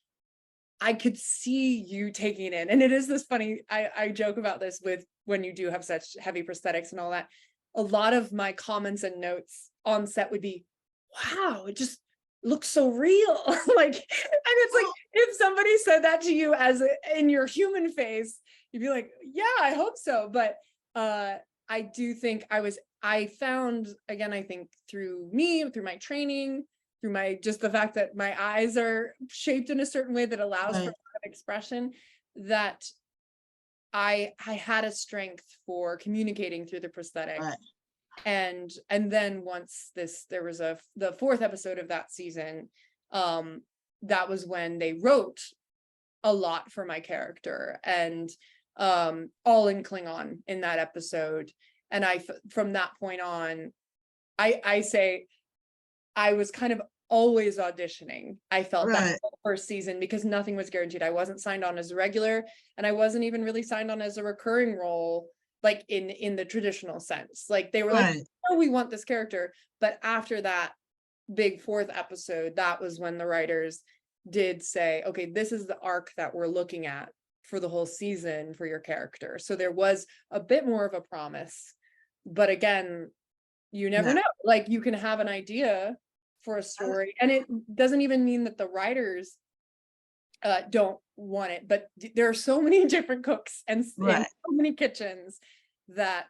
I could see you taking it in. And it is this funny, I joke about this with when you do have such heavy prosthetics and all that. A lot of my comments and notes on set would be, wow, it just looks so real. Like, and it's like, if somebody said that to you in your human face, you'd be like, yeah, I hope so. But I do think I found, again, I think through my training, through just the fact that my eyes are shaped in a certain way that allows for expression, that I had a strength for communicating through the prosthetic.
Right.
And then once there was the 4th episode of that season, that was when they wrote a lot for my character, and all in Klingon in that episode. And from that point on, I say I was kind of always auditioning. I felt that first season, because nothing was guaranteed. I wasn't signed on as a regular, and I wasn't even really signed on as a recurring role, like in the traditional sense. Like they were like, oh, we want this character. But after that big 4th episode, that was when the writers did say, okay, this is the arc that we're looking at for the whole season for your character. So there was a bit more of a promise. But again, you never know. Like, you can have an idea for a story, and it doesn't even mean that the writers don't want it, but there are so many different cooks and so many kitchens that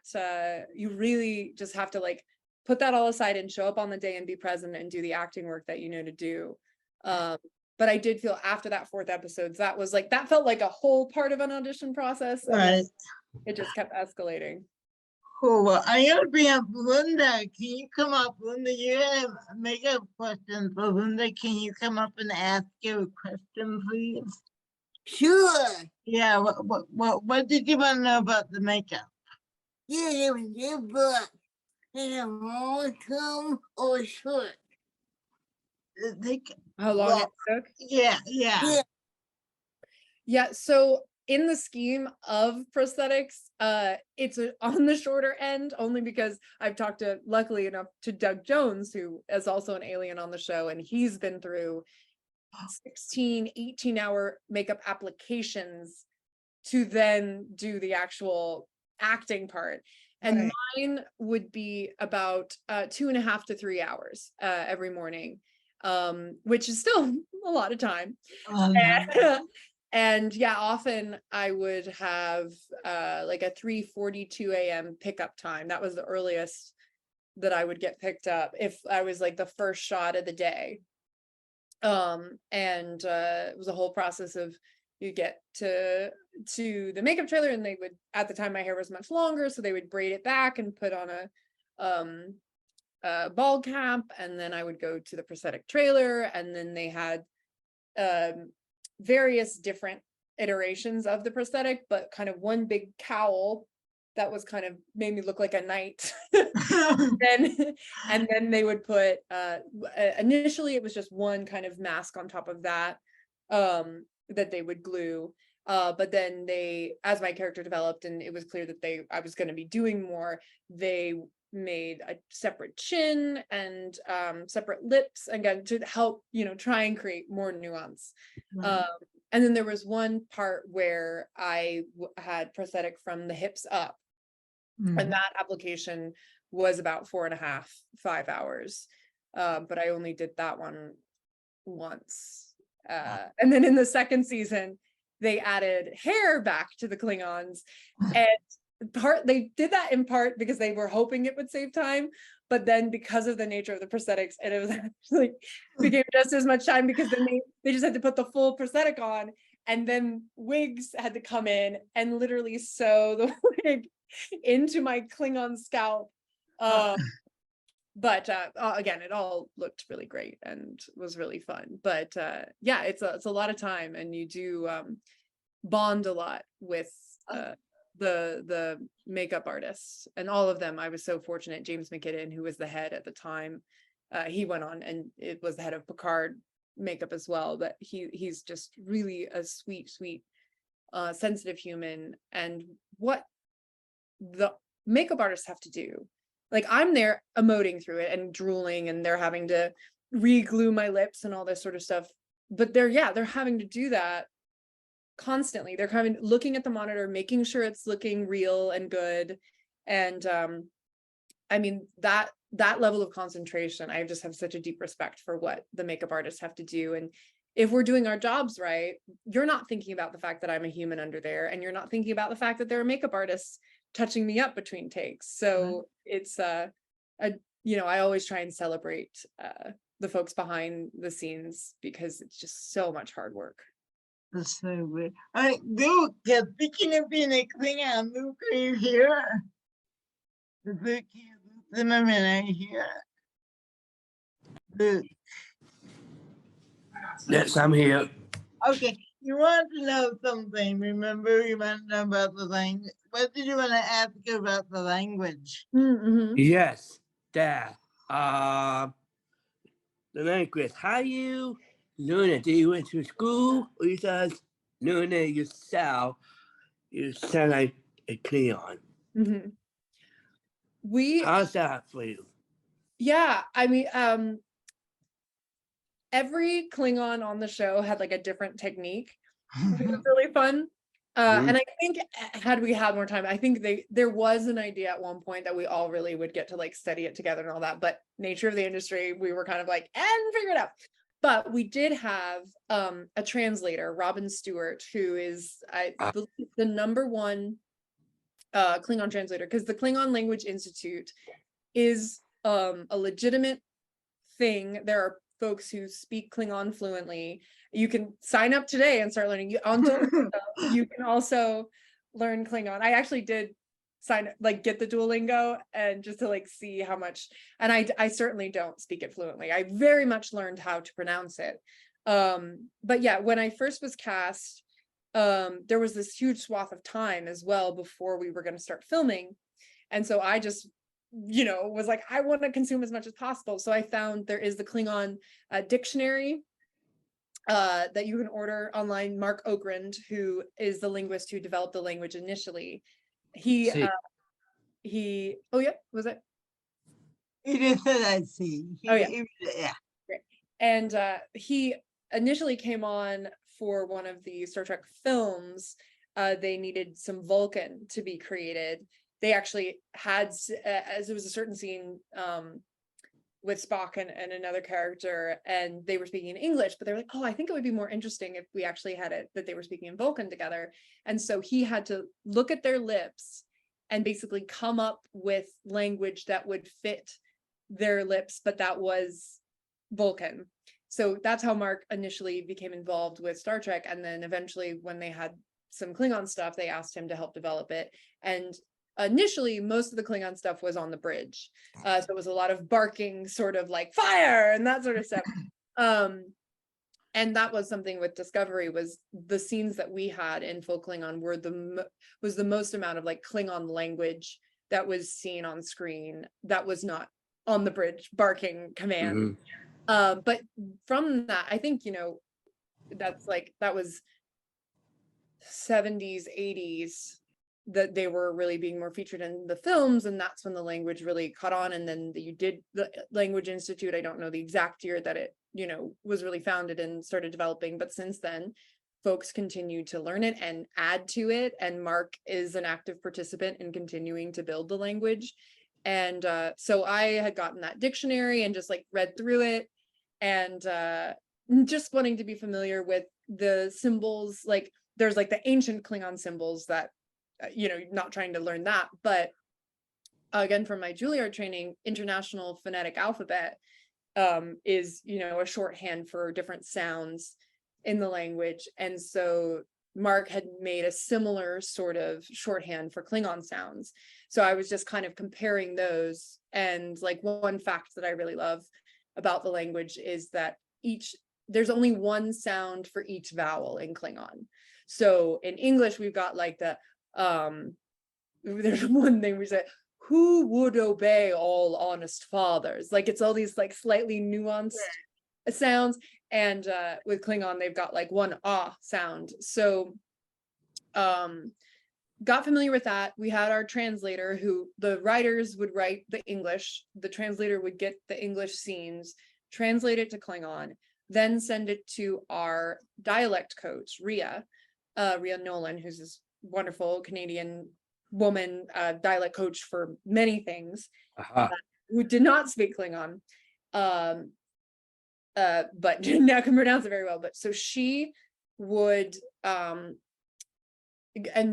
you really just have to like put that all aside and show up on the day and be present and do the acting work that you know to do. But I did feel after that 4th episode, that felt like a whole part of an audition process. And it just kept escalating.
Cool. Well, I'm going to bring up Linda. Can you come up, Linda? You have a makeup question. So, Linda, can you come up and ask you a question, please?
Sure.
Yeah. What did you want to know about the makeup?
Yeah, it was your book. Is it long term or short?
How long it took? Yeah. So in the scheme of prosthetics, it's on the shorter end, only because I've talked luckily enough to Doug Jones, who is also an alien on the show, and he's been through 16, 18-hour makeup applications to then do the actual acting part. And mine would be about 2.5 to 3 hours every morning, which is still a lot of time. And yeah, often I would have like a 3:42 a.m. pickup time. That was the earliest that I would get picked up if I was like the first shot of the day. And it was a whole process of, you get to the makeup trailer, and they would, at the time my hair was much longer, so they would braid it back and put on a ball cap, and then I would go to the prosthetic trailer, and then they had various different iterations of the prosthetic, but kind of one big cowl that was kind of made me look like a knight. and then they would put initially it was just one kind of mask on top of that that they would glue, but then as my character developed and it was clear that I was going to be doing more, they made a separate chin and separate lips, again to help try and create more nuance. And then there was one part where I had prosthetic from the hips up, and that application was about 4.5, 5 hours, but I only did that one once. And then in the second season, they added hair back to the Klingons, and they did that in part because they were hoping it would save time, but then because of the nature of the prosthetics, and it was actually became just as much time, because then they just had to put the full prosthetic on, and then wigs had to come in and literally sew the wig into my Klingon scalp. But again, it all looked really great and was really fun. But yeah, it's a lot of time, and you do bond a lot with the makeup artists, and all of them. I was so fortunate. James McKidden, who was the head at the time, he went on and it was the head of Picard makeup as well. But he's just really a sweet, sensitive human. And what the makeup artists have to do like I'm there emoting through it and drooling, and they're having to re-glue my lips and all this sort of stuff. But they're having to do that constantly. They're kind of looking at the monitor, making sure it's looking real and good. And I mean, that level of concentration, I just have such a deep respect for what the makeup artists have to do. And if we're doing our jobs right, you're not thinking about the fact that I'm a human under there, and you're not thinking about the fact that there are makeup artists touching me up between takes. So it's I always try and celebrate the folks behind the scenes, because it's just so much hard work.
That's so weird. All right, Luke, speaking of being a Klingon, Luke, are you here? Luke, Zimmerman, are you here? Luke.
Yes, I'm here.
Okay, you want to know something, remember? You want to know about the language. What did you want to ask about the language?
Mm-hmm.
Yes, Dad. The language. How you learn it? Do you went to school, or you just learn it yourself? You sound like a Klingon.
Mm-hmm.
How's that for you?
Yeah, I mean, every Klingon on the show had like a different technique, which was really fun. And I think had we had more time, I think there was an idea at one point that we all really would get to like study it together and all that, but nature of the industry, we were kind of like, and figure it out. But we did have a translator, Robin Stewart, who is, I believe, the #1 Klingon translator, because the Klingon Language Institute is a legitimate thing. There are folks who speak Klingon fluently. You can sign up today and start learning. You can also learn Klingon. I actually did get the Duolingo, and just to like see how much, and I certainly don't speak it fluently. I very much learned how to pronounce it. But yeah, when I first was cast, there was this huge swath of time as well before we were going to start filming. And so I just, was like, I want to consume as much as possible. So I found there is the Klingon dictionary that you can order online. Mark Ogrand, who is the linguist who developed the language initially, he oh yeah, was it?
He just said I see. Yeah.
Great. And he initially came on for one of the Star Trek films. They needed some Vulcan to be created. They actually had, as it was a certain scene with Spock and another character, and they were speaking in English, but they were like, oh, I think it would be more interesting if we actually had it that they were speaking in Vulcan together. And so he had to look at their lips and basically come up with language that would fit their lips, but that was Vulcan. So that's how Mark initially became involved with Star Trek. And then eventually, when they had some Klingon stuff, they asked him to help develop it. And initially, most of the Klingon stuff was on the bridge. So it was a lot of barking, sort of like fire and that sort of stuff. And that was something with Discovery, was the scenes that we had in full Klingon was the most amount of like Klingon language that was seen on screen that was not on the bridge barking command. But from that, I think, that was 70s, 80s, that they were really being more featured in the films, and that's when the language really caught on. And then you did the Language Institute. I don't know the exact year that it was really founded and started developing, but since then folks continue to learn it and add to it, and Mark is an active participant in continuing to build the language. And so I had gotten that dictionary and just like read through it, and just wanting to be familiar with the symbols. Like there's like the ancient Klingon symbols that not trying to learn that, but again, from my Juilliard training, International Phonetic Alphabet is a shorthand for different sounds in the language. And so Mark had made a similar sort of shorthand for Klingon sounds. So I was just kind of comparing those. And like one fact that I really love about the language is that there's only one sound for each vowel in Klingon. So in English, we've got like there's one thing we say, who would obey all honest fathers? Like it's all these like slightly nuanced sounds. And with Klingon, they've got like one ah sound. So got familiar with that. We had our translator who the writers would write the English, the translator would get the English scenes, translate it to Klingon, then send it to our dialect coach, Ria Nolan, who's this wonderful Canadian woman, dialect coach for many things, who did not speak Klingon, but now can pronounce it very well. But so she would, and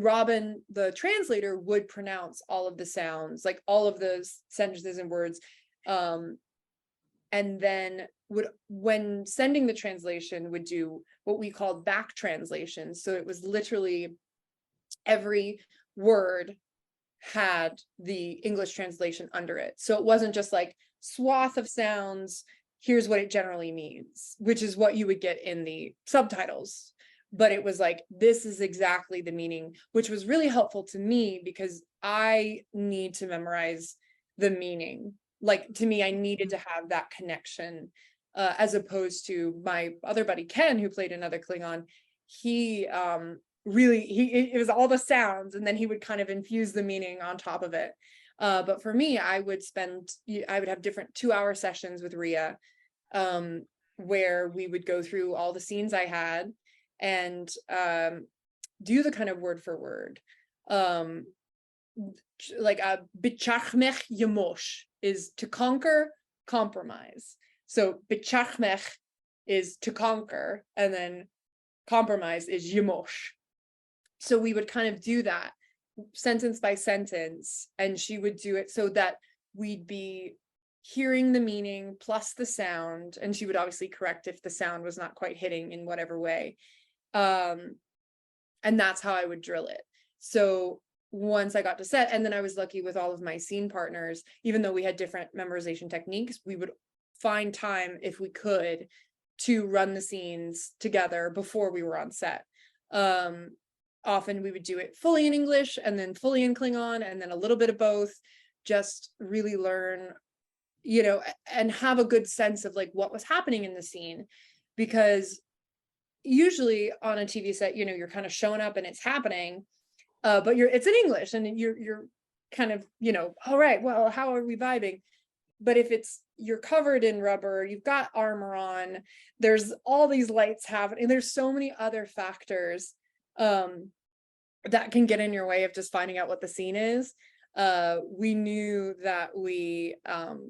Robin, the translator, would pronounce all of the sounds, like all of those sentences and words, and then would, when sending the translation, would do what we called back translations. So it was literally every word had the English translation under it. So it wasn't just like swath of sounds, here's what it generally means, which is what you would get in the subtitles. But it was like, this is exactly the meaning, which was really helpful to me because I need to memorize the meaning. Like, to me, I needed to have that connection, as opposed to my other buddy, Ken, who played another Klingon. He it was all the sounds, and then he would kind of infuse the meaning on top of it. But for me, I would have different 2-hour sessions with Ria, where we would go through all the scenes I had and do the kind of word for word. Like a bichachmech yamosh is to conquer, compromise. So bichachmech is to conquer, and then compromise is yamosh. So we would kind of do that sentence by sentence, and she would do it so that we'd be hearing the meaning plus the sound, and she would obviously correct if the sound was not quite hitting in whatever way. And that's how I would drill it. So once I got to set, and then I was lucky with all of my scene partners, even though we had different memorization techniques, we would find time, if we could, to run the scenes together before we were on set. Often we would do it fully in English and then fully in Klingon and then a little bit of both, just really learn, and have a good sense of like what was happening in the scene. Because usually on a TV set, you're kind of showing up and it's happening, but it's in English and you're kind of, all right, well, how are we vibing? But if you're covered in rubber, you've got armor on, there's all these lights happening, there's so many other factors that can get in your way of just finding out what the scene is. We knew that we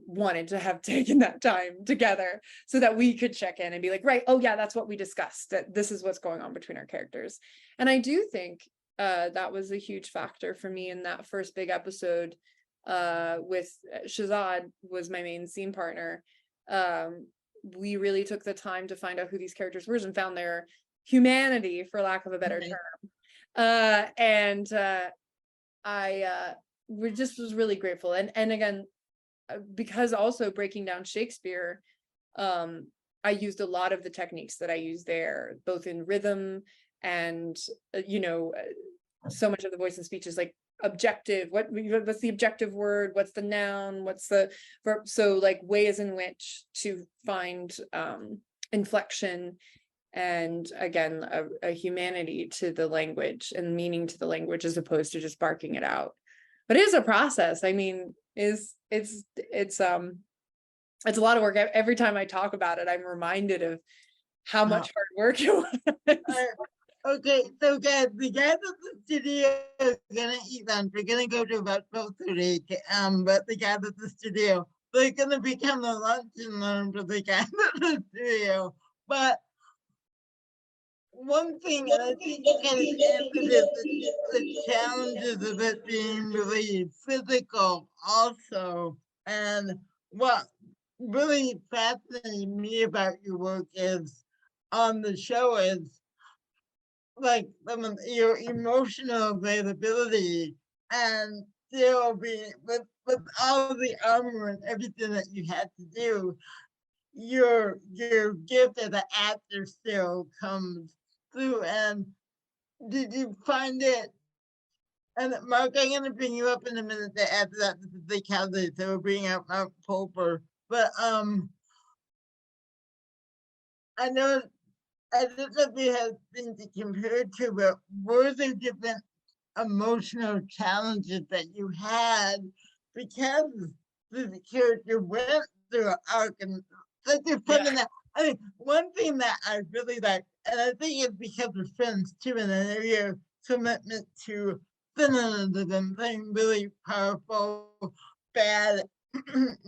wanted to have taken that time together so that we could check in and be like, right, oh yeah, that's what we discussed, that this is what's going on between our characters. And I do think that was a huge factor for me in that first big episode with Shazad was my main scene partner. We really took the time to find out who these characters were and found their humanity, for lack of a better term. I just was really grateful. And again, because also breaking down Shakespeare, I used a lot of the techniques that I used there, both in rhythm and, so much of the voice and speech is like objective. What's the objective word? What's the noun? What's the verb? So like ways in which to find inflection and again a humanity to the language and meaning to the language as opposed to just barking it out. But it is a process. I mean, it's a lot of work. Every time I talk about it, I'm reminded of how much hard work it was.
Okay, so guys, the guys at the studio are gonna eat lunch. We're gonna go to about 12:30. But the guys at the studio, they're gonna become the lunch and learn for the guys at the studio. But one thing, and I think you kind of answered it, the challenges of it being really physical also. And what really fascinated me about your work is on the show is like your emotional availability and still being with all the armor and everything that you had to do, your gift as an actor still comes through. And did you find it? And Mark, I'm gonna bring you up in a minute to add to that. This is the Calais, so we're bringing out Mount Poper. But I know I don't know if you have things to compare to, but were there different emotional challenges that you had because the character went through an arc and like there's something that I mean, one thing that I really like, and I think it's because we're friends too, and I know your commitment to feminism, playing really powerful, bad,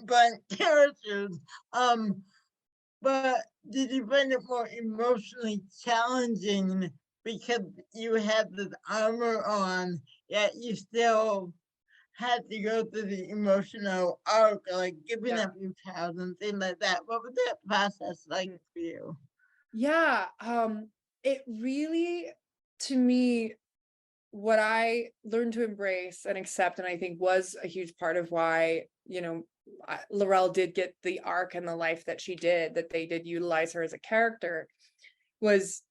blunt characters. But did you find it more emotionally challenging because you had this armor on, yet you still had to go through the emotional arc, like giving
Yeah.
up your child and things like that? What was that process like for you?
Yeah, it really, to me, what I learned to embrace and accept, and I think was a huge part of why, Laurel did get the arc and the life that she did, that they did utilize her as a character, was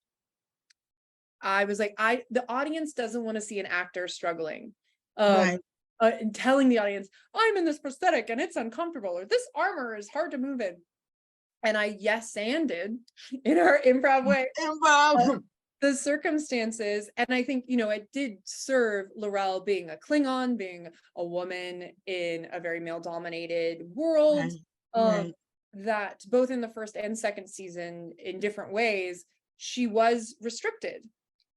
I was like, the audience doesn't want to see an actor struggling.
Right.
And telling the audience, I'm in this prosthetic and it's uncomfortable, or this armor is hard to move in. And I yes-anded in our improv way the circumstances. And I think, it did serve Laurel being a Klingon, being a woman in a very male-dominated world,
Right.
that both in the first and second season, in different ways, she was restricted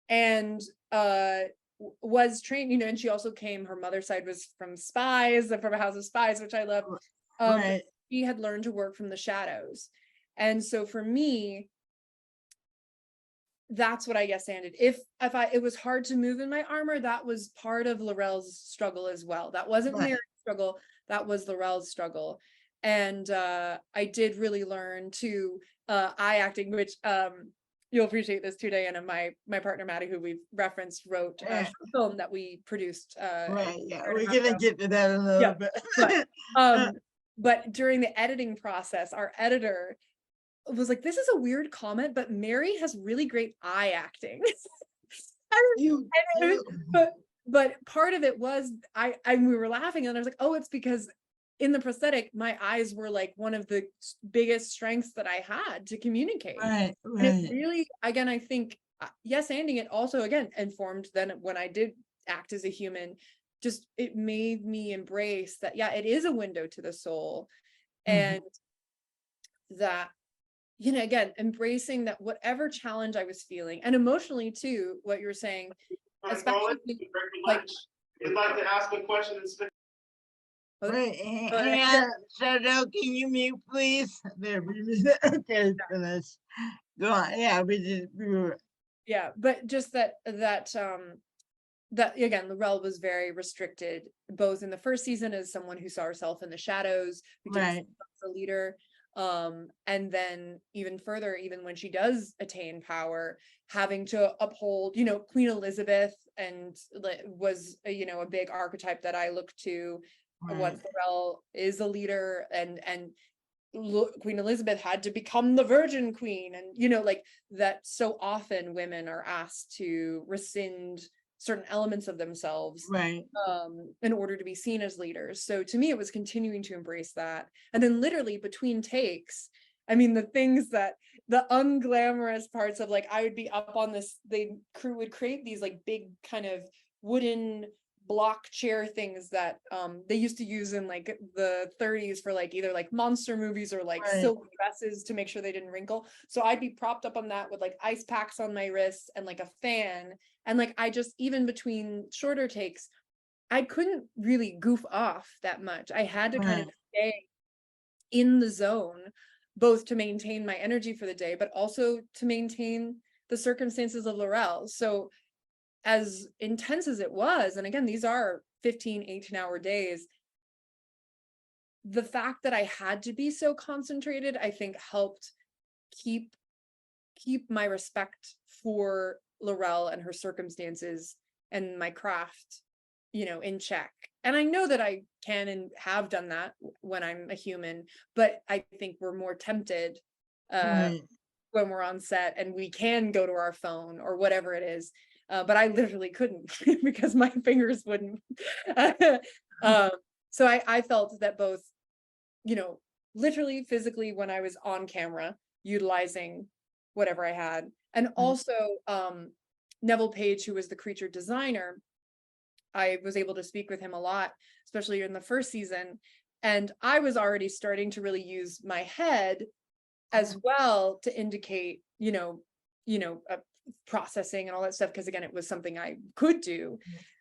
and was trained, and she also her mother's side was from spies, from a house of spies, which I love.
Right.
She had learned to work from the shadows. And so for me, that's what I yes-anded. If it was hard to move in my armor, that was part of Laurel's struggle as well. That wasn't
Right.
Mary's struggle, that was Laurel's struggle. And I did really learn to eye acting, which you'll appreciate this too, Diana. My partner Maddie, who we've referenced, wrote a
Yeah.
short film that we produced.
Right. Yeah.
Fair
We're
enough,
gonna
so-
get to that in a little
Yeah,
bit.
but during the editing process, our editor was like, this is a weird comment, but Mary has really great eye acting.
You,
But part of it was we were laughing and I was like, oh, it's because in the prosthetic, my eyes were like one of the biggest strengths that I had to communicate.
right.
And it
Right.
really, again, I think, yes-anding it also, again, informed then when I did act as a human, just it made me embrace that, yeah, it is a window to the soul. And that, again, embracing that whatever challenge I was feeling, and emotionally too, what you were saying, especially like,
Would like to ask a question and speak.
Right. And Shadow, can you mute, please? There, we okay, finish. Go on. Yeah, we were.
yeah, but just that again, Laurel was very restricted, both in the first season as someone who saw herself in the shadows, who didn't see
Right.
herself as a leader. And then even further, even when she does attain power, having to uphold, Queen Elizabeth, and was a big archetype that I look to.
Right.
Once Laurel is a leader, and Queen Elizabeth had to become the Virgin Queen, and like that. So often women are asked to rescind certain elements of themselves,
Right.
in order to be seen as leaders. So to me, it was continuing to embrace that. And then literally between takes, I mean, the unglamorous parts of, like, I would be up on this, crew would create these like big kind of wooden block chair things that they used to use in like the 30s for like either like monster movies or like
Right.
silk dresses to make sure they didn't wrinkle. So I'd be propped up on that with like ice packs on my wrists and like a fan. And like, I just, even between shorter takes, I couldn't really goof off that much. I had to kind of stay in the zone, both to maintain my energy for the day, but also to maintain the circumstances of Laurel. So as intense as it was, and again, these are 15, 18-hour days, the fact that I had to be so concentrated, I think helped keep my respect for Laurel and her circumstances and my craft, in check. And I know that I can and have done that when I'm a human, but I think we're more tempted
Right.
when we're on set and we can go to our phone or whatever it is. But I literally couldn't because my fingers wouldn't. So I felt that both, literally, physically, when I was on camera, utilizing whatever I had, and also Neville Page, who was the creature designer, I was able to speak with him a lot, especially in the first season. And I was already starting to really use my head as well to indicate, processing and all that stuff. Because again, it was something I could do.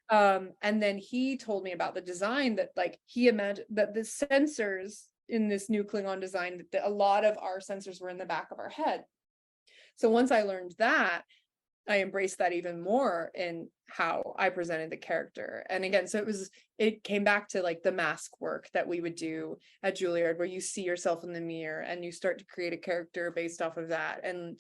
And then he told me about the design that like he imagined that the sensors in this new Klingon design, that a lot of our sensors were in the back of our head. So once I learned that, I embraced that even more in how I presented the character. And again, so it came back to like the mask work that we would do at Juilliard, where you see yourself in the mirror and you start to create a character based off of that. And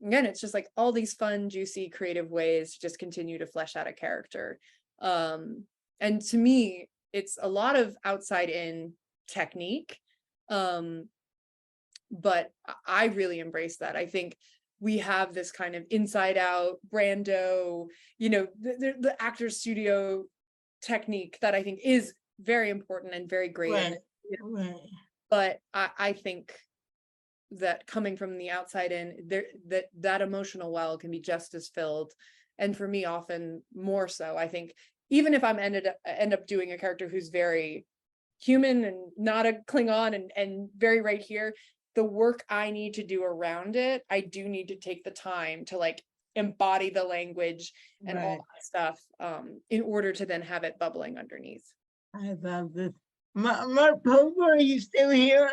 again, it's just like all these fun, juicy, creative ways to just continue to flesh out a character. And to me, it's a lot of outside in technique. But I really embrace that. I think we have this kind of inside out Brando, the actor studio technique that I think is very important and very great.
Right.
But I think that coming from the outside in, that emotional well can be just as filled, and for me often more so. I think even if I'm end up doing a character who's very human and not a Klingon and very right here, the work I need to do around it, I do need to take the time to like embody the language and all that stuff in order to then have it bubbling underneath.
I love this. Mark Pope, are you still here?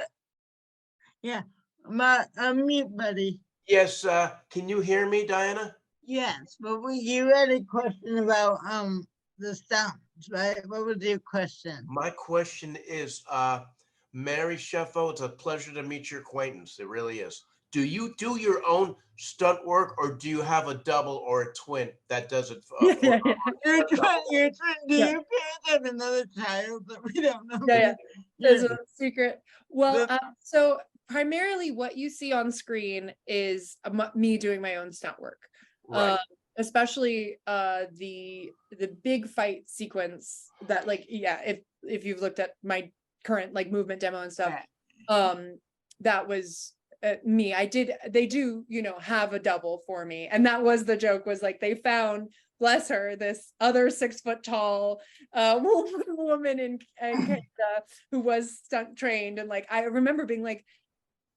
Yeah, unmute, buddy.
Yes, can you hear me, Diana?
Yes, but you had a question about the stunts, right? What was your question?
My question is, Mary Chieffo, it's a pleasure to meet your acquaintance. It really is. Do you do your own stunt work, or do you have a double or a twin that does it?
Your twin, do your parents have another child that we don't know?
Yeah. There's a secret. Well, so primarily what you see on screen is me doing my own stunt work.
Right.
Especially the big fight sequence that like, if you've looked at my current like movement demo and stuff, that was me. They do have a double for me, and that was the joke, was like they found, bless her, this other 6 foot tall woman in Canada who was stunt trained, and like I remember being like,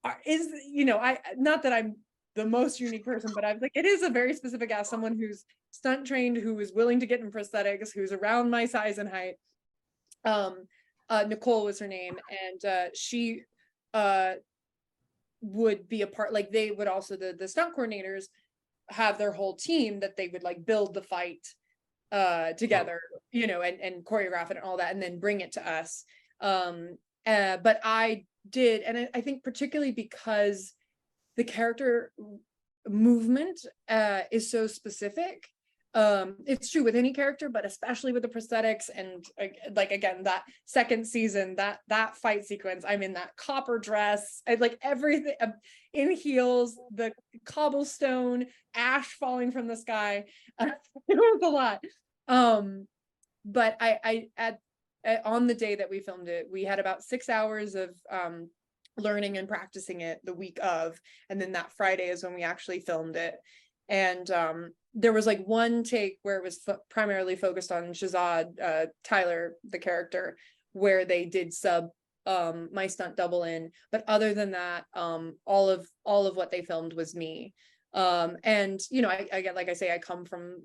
not that I'm the most unique person, but I'm like, it is a very specific ask, someone who's stunt trained, who is willing to get in prosthetics, who's around my size and height. Nicole was her name, and she would be a part, like they would also, the stunt coordinators have their whole team that they would like build the fight together, and choreograph it and all that, and then bring it to us. But I did, and I think particularly because the character movement is so specific. It's true with any character, but especially with the prosthetics, and like again, that second season, that fight sequence, I'm in that copper dress, like everything, in heels, the cobblestone, ash falling from the sky. It was a lot. But I on the day that we filmed it, we had about 6 hours of learning and practicing it the week of, and then that Friday is when we actually filmed it. And there was like one take where it was primarily focused on Shazad, Tyler, the character, where they did sub my stunt double in, but other than that, all of what they filmed was me. And I get, like I say, I come from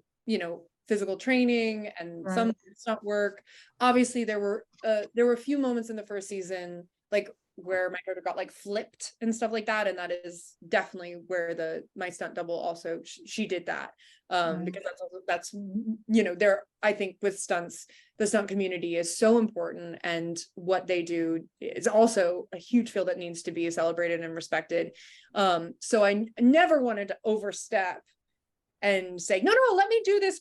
physical training and some stunt work. Obviously there were a few moments in the first season like where my character got like flipped and stuff like that, and that is definitely where my stunt double also she did that, because that's there, I think with stunts, the stunt community is so important, and what they do is also a huge field that needs to be celebrated and respected. So I never wanted to overstep and say no, let me do this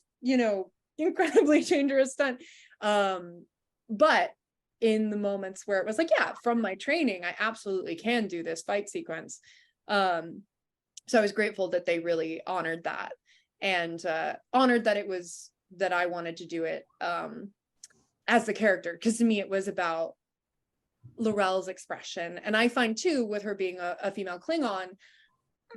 incredibly dangerous stunt, but in the moments where it was like, yeah, from my training, I absolutely can do this fight sequence. So I was grateful that they really honored that, and honored that it was that I wanted to do it as the character, because to me it was about Laurel's expression. And I find too, with her being a female Klingon,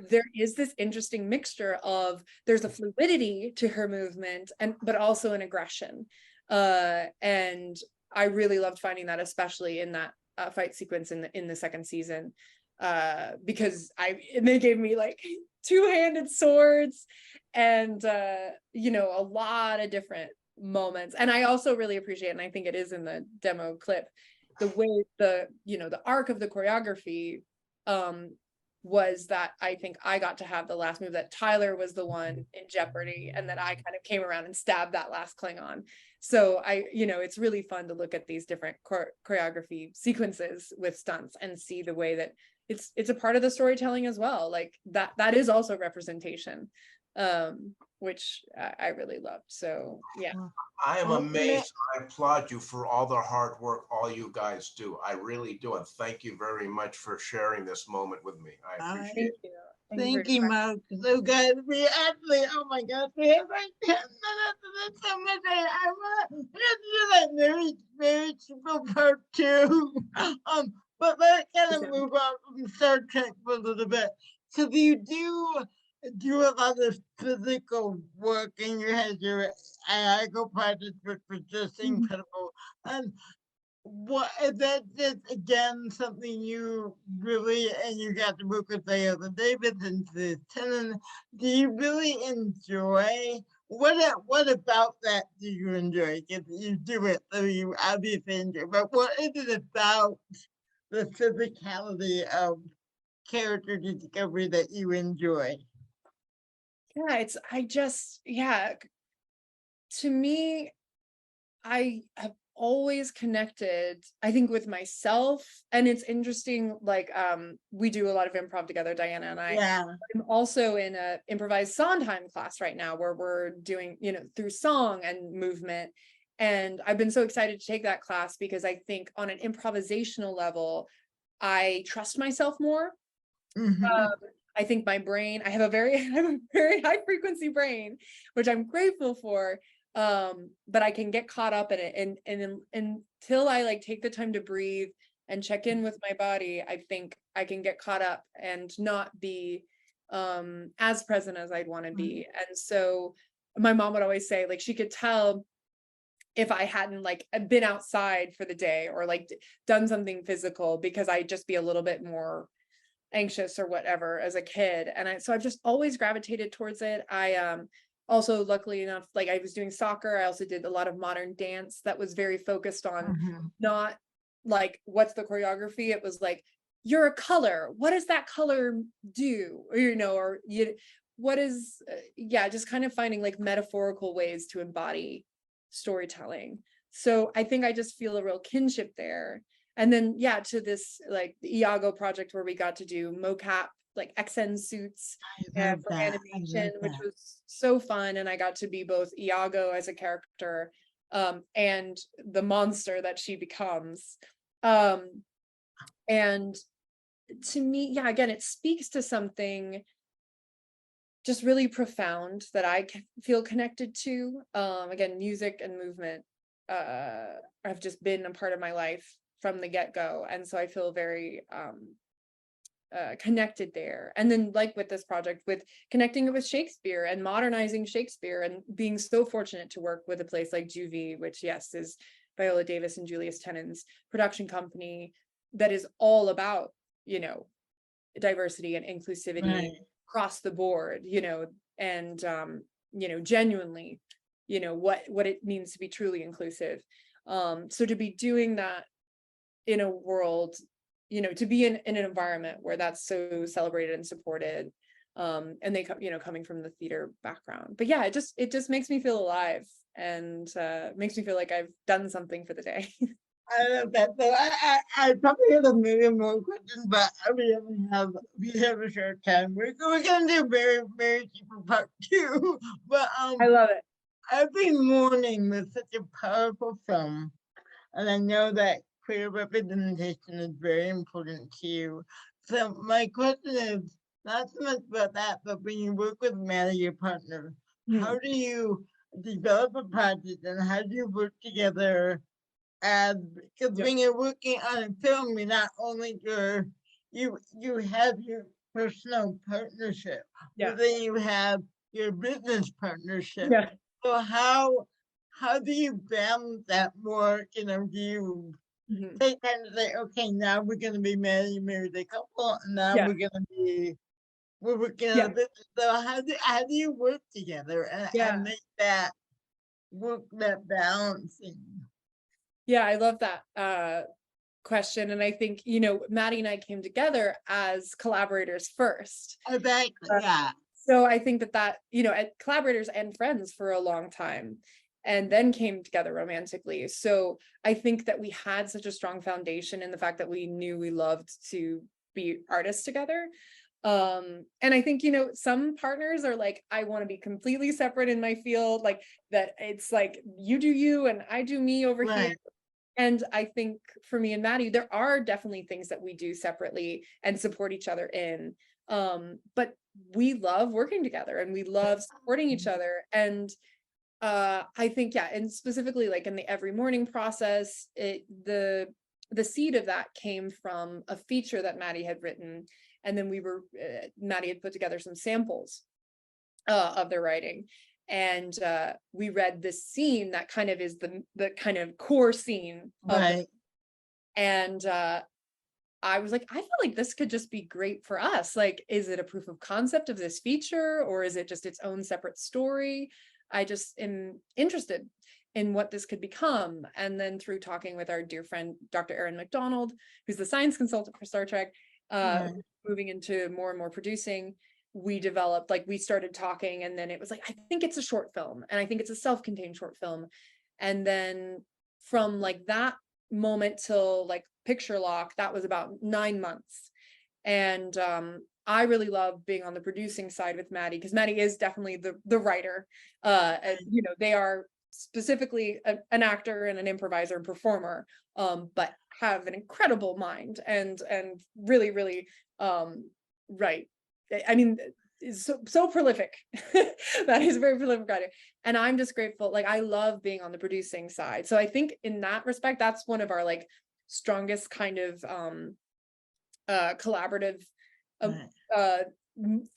there is this interesting mixture of, there's a fluidity to her movement, but also an aggression. And I really loved finding that, especially in that fight sequence in the second season, because they gave me like two-handed swords and you know, a lot of different moments. And I also really appreciate, and I think it is in the demo clip, the way the, you know, the arc of the choreography was that I think I got to have the last move, that Tyler was the one in jeopardy, and that I kind of came around and stabbed that last Klingon. So you know, it's really fun to look at these different choreography sequences with stunts and see the way that it's a part of the storytelling as well. Like that is also representation, which I really loved. So yeah.
I am amazed. I applaud you for all the hard work all you guys do. I really do. And thank you very much for sharing this moment with me. I appreciate it.
Thank you, Mark. So guys, we actually, oh my gosh, we have like 10 minutes of this so much. I want to do that very simple part two. But let's kind of move on from Star Trek for a little bit. So you do a lot of physical work in your head, your Iago project, which was just incredible. And what is that just again something you really, and you got to work with Viola Davis and the tenant, do you really enjoy? What about that do you enjoy? If you do it, so you obviously enjoy, but what is it about the physicality of character discovery that you enjoy?
Yeah, to me, I have always connected, I think, with myself. And it's interesting, like we do a lot of improv together, Diana and I.
Yeah.
I'm also in a improvised Sondheim class right now, where we're doing, you know, through song and movement. And I've been so excited to take that class because I think on an improvisational level, I trust myself more. I think my brain, I have a very high frequency brain, which I'm grateful for. But I can get caught up in it, and until I like take the time to breathe and check in with my body, I think I can get caught up and not be as present as I'd want to be. And so my mom would always say, like, she could tell if I hadn't like been outside for the day or like done something physical, because I'd just be a little bit more anxious or whatever as a kid. And so I've just always gravitated towards it. I also, luckily enough, like I was doing soccer. I also did a lot of modern dance that was very focused on not like what's the choreography. It was like, you're a color. What does that color do? Or, you know, or what is, just kind of finding like metaphorical ways to embody storytelling. So I think I just feel a real kinship there. And then, to this like the Iago project where we got to do mocap, like XN suits for animation, which was so fun. And I got to be both Iago as a character and the monster that she becomes. And to me, again, it speaks to something just really profound that I feel connected to. Again, music and movement have just been a part of my life from the get-go, and so I feel very connected there. And then like with this project, with connecting it with Shakespeare and modernizing Shakespeare, and being so fortunate to work with a place like Juvie, which is Viola Davis and Julius Tennant's production company, that is all about, you know, diversity and inclusivity across the board, you know, and you know, genuinely, you know, what it means to be truly inclusive. So to be doing that in a world, you know, to be in an environment where that's so celebrated and supported, and they come, you know, coming from the theater background. But it just makes me feel alive, and makes me feel like I've done something for the day.
I love that. So I probably have a million more questions, but we have a short time. We're gonna do very, very deeper part two. But
I love it.
Every morning was such a powerful film, and I know that queer representation is very important to you. So my question is not so much about that, but when you work with Maddie, your partner, how do you develop a project, and how do you work together? Because when you're working on a film, you not only you have your personal partnership, but then you have your business partnership. So how how do you balance that more? You know, do you
Mhm.
they kind of say, okay, now we're gonna be married a couple, and now
Yeah,
we're working on
yeah,
a business. So how do you work together and
yeah.
make that work, that balancing?
Yeah, I love that question. And I think, Maddie and I came together as collaborators first.
Exactly,
Uh,
yeah.
so I think that, collaborators and friends for a long time, and then came together romantically. So I think that we had such a strong foundation in the fact that we knew we loved to be artists together. And I think, some partners are like, I want to be completely separate in my field, like that it's like you do you and I do me over here.
Right.
And I think for me and Maddie, there are definitely things that we do separately and support each other in. But we love working together and we love supporting each other. And I think, yeah, and specifically like in the every morning process, the seed of that came from a feature that Maddie had written. And then Maddie had put together some samples of their writing. And we read this scene that kind of is the kind of core scene of
Right.
and I was like, I feel like this could just be great for us. Like, is it a proof of concept of this feature, or is it just its own separate story? I just am interested in what this could become. And then through talking with our dear friend, Dr. Erin McDonald, who's the science consultant for Star Trek,
Right.
moving into more and more producing, we started talking, and then it was like, I think it's a short film, and I think it's a self-contained short film. And then from like that moment till like picture lock, that was about 9 months. And I really love being on the producing side with Maddie, because Maddie is definitely the writer. And, they are specifically an actor and an improviser and performer, but have an incredible mind and really, really right. I mean, is so prolific. That is a very prolific writer. And I'm just grateful. Like, I love being on the producing side. So I think in that respect, that's one of our like strongest kind of collaborative
Right.
uh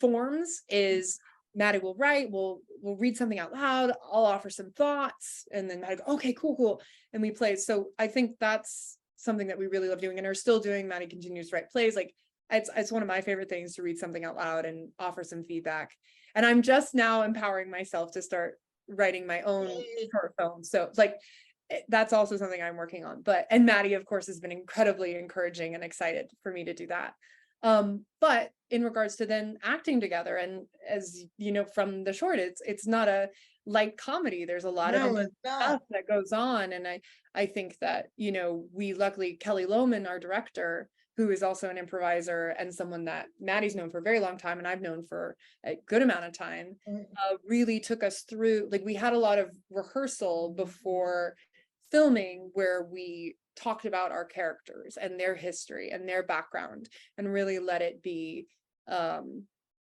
forms is Maddie will write, we'll read something out loud, I'll offer some thoughts, and then Maddie go, okay, cool. And we play. So I think that's something that we really love doing and are still doing. Maddie continues to write plays. Like, it's one of my favorite things to read something out loud and offer some feedback. And I'm just now empowering myself to start writing my own short films. So like, that's also something I'm working on. And Maddie, of course, has been incredibly encouraging and excited for me to do that. But in regards to then acting together, and as you know from the short, it's not a light comedy. There's a lot of
No, it's not.
stuff that goes on. And I think that, we luckily, Kelly Lohman, our director, who is also an improviser and someone that Maddie's known for a very long time and I've known for a good amount of time, really took us through, like, we had a lot of rehearsal before filming where we talked about our characters and their history and their background, and really let it be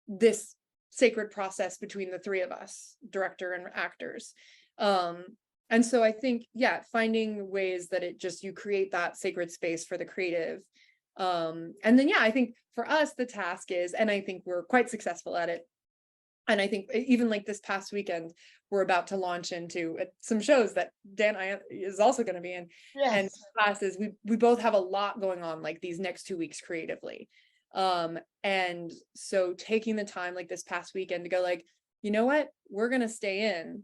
this sacred process between the three of us, director and actors. And so I think, yeah, finding ways that you create that sacred space for the creative. And then, yeah, I think for us, the task is, and I think we're quite successful at it. And I think even like this past weekend, we're about to launch into some shows that Dan is also going to be in, and
Yes.
classes. We both have a lot going on like these next 2 weeks creatively. And so taking the time like this past weekend to go like, you know what, we're going to stay in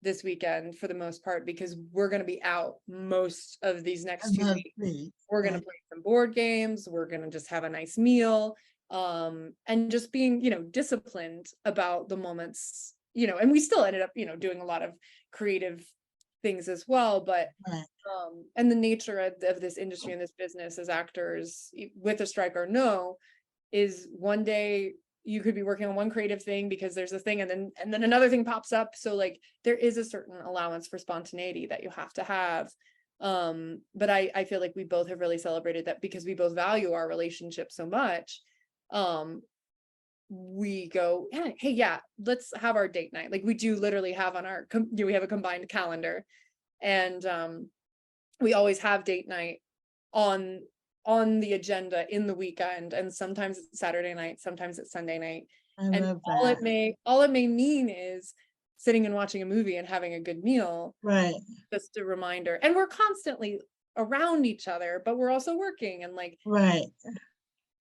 this weekend for the most part, because we're going to be out most of these next 2 weeks. We're going to play some board games. We're going to just have a nice meal. And just being, disciplined about the moments, and we still ended up, doing a lot of creative things as well. But, and the nature of this industry and this business as actors, with a strike or no, is one day you could be working on one creative thing because there's a thing, and then another thing pops up. So like, there is a certain allowance for spontaneity that you have to have. But I feel like we both have really celebrated that, because we both value our relationship so much. We go, hey, yeah, let's have our date night. Like, we do literally have on our we have a combined calendar, and we always have date night on the agenda in the weekend, and sometimes it's Saturday night, sometimes it's Sunday night.
I
And
love
all
that.
it may mean is sitting and watching a movie and having a good meal.
Right.
Just a reminder. And we're constantly around each other, but we're also working and like
Right.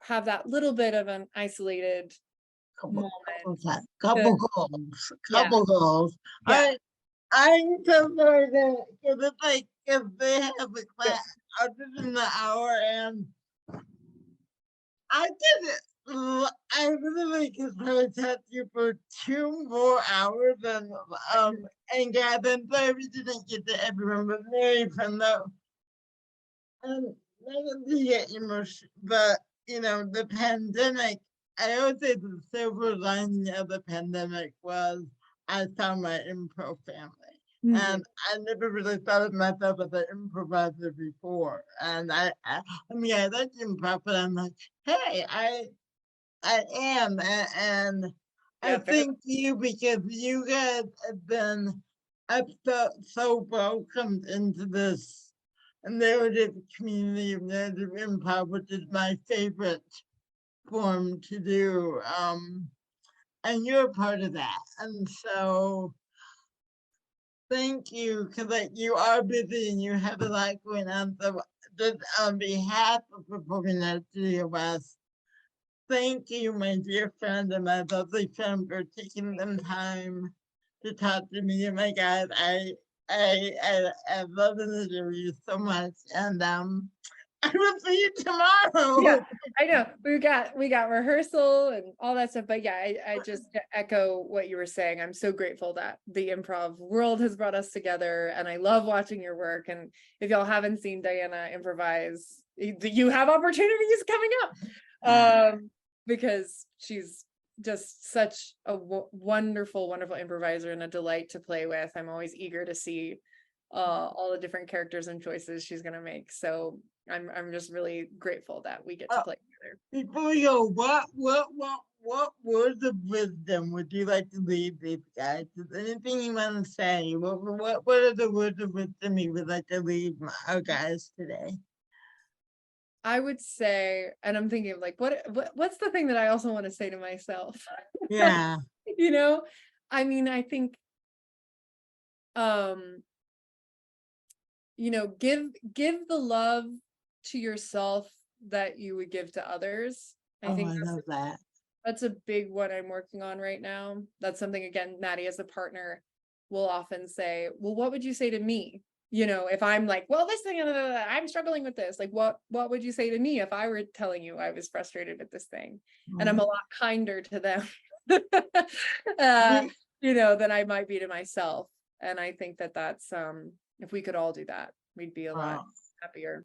have that little bit of an isolated moment.
Couple
to-
goals.
Yeah.
Couple goals.
Yeah.
I'm so sorry that because it's like if they have a class other than the hour and I did it. I literally could probably talk to you for 2 more hours and Gavin, but we didn't get to everyone but Mary from though. Not to get emotional, but you know, the pandemic, I always say the silver lining of the pandemic was I found my improv family. And I never really thought of myself as an improviser before. And I mean, I like improv, but I'm like, hey, I am. And I
Yeah, fair.
thank you because you guys have been, I've felt so welcomed into this narrative community of narrative improv, which is my favorite form to do. And you're part of that. And so thank you, because like, you are busy and you have a lot going on. So just on behalf of Performing Arts Studio West, thank you, my dear friend and my lovely friend, for taking them time to talk to me. Oh my God, I love and adore you so much. And I will see you tomorrow.
Yeah, I know. We got rehearsal and all that stuff. But yeah, I just echo what you were saying. I'm so grateful that the improv world has brought us together, and I love watching your work. And if y'all haven't seen Diana improvise, you have opportunities coming up. Because she's just such a wonderful improviser and a delight to play with. I'm always eager to see all the different characters and choices she's gonna make. So I'm just really grateful that we get to play together.
Before we go, what words of wisdom would you like to leave these guys? Is there anything you want to say? What are the words of wisdom you would like to leave our guys today?
I would say, and I'm thinking of like, what's the thing that I also want to say to myself?
Yeah.
You know, I mean, I think, you know, give the love to yourself that you would give to others. I think
I love that.
that's a big one I'm working on right now. That's something, again, Maddie as a partner will often say, well, what would you say to me? You know, if I'm like, well, this thing, I'm struggling with this, like, what would you say to me if I were telling you I was frustrated with this thing? And I'm a lot kinder to them, you know, than I might be to myself. And I think that that's, if we could all do that, we'd be a lot happier.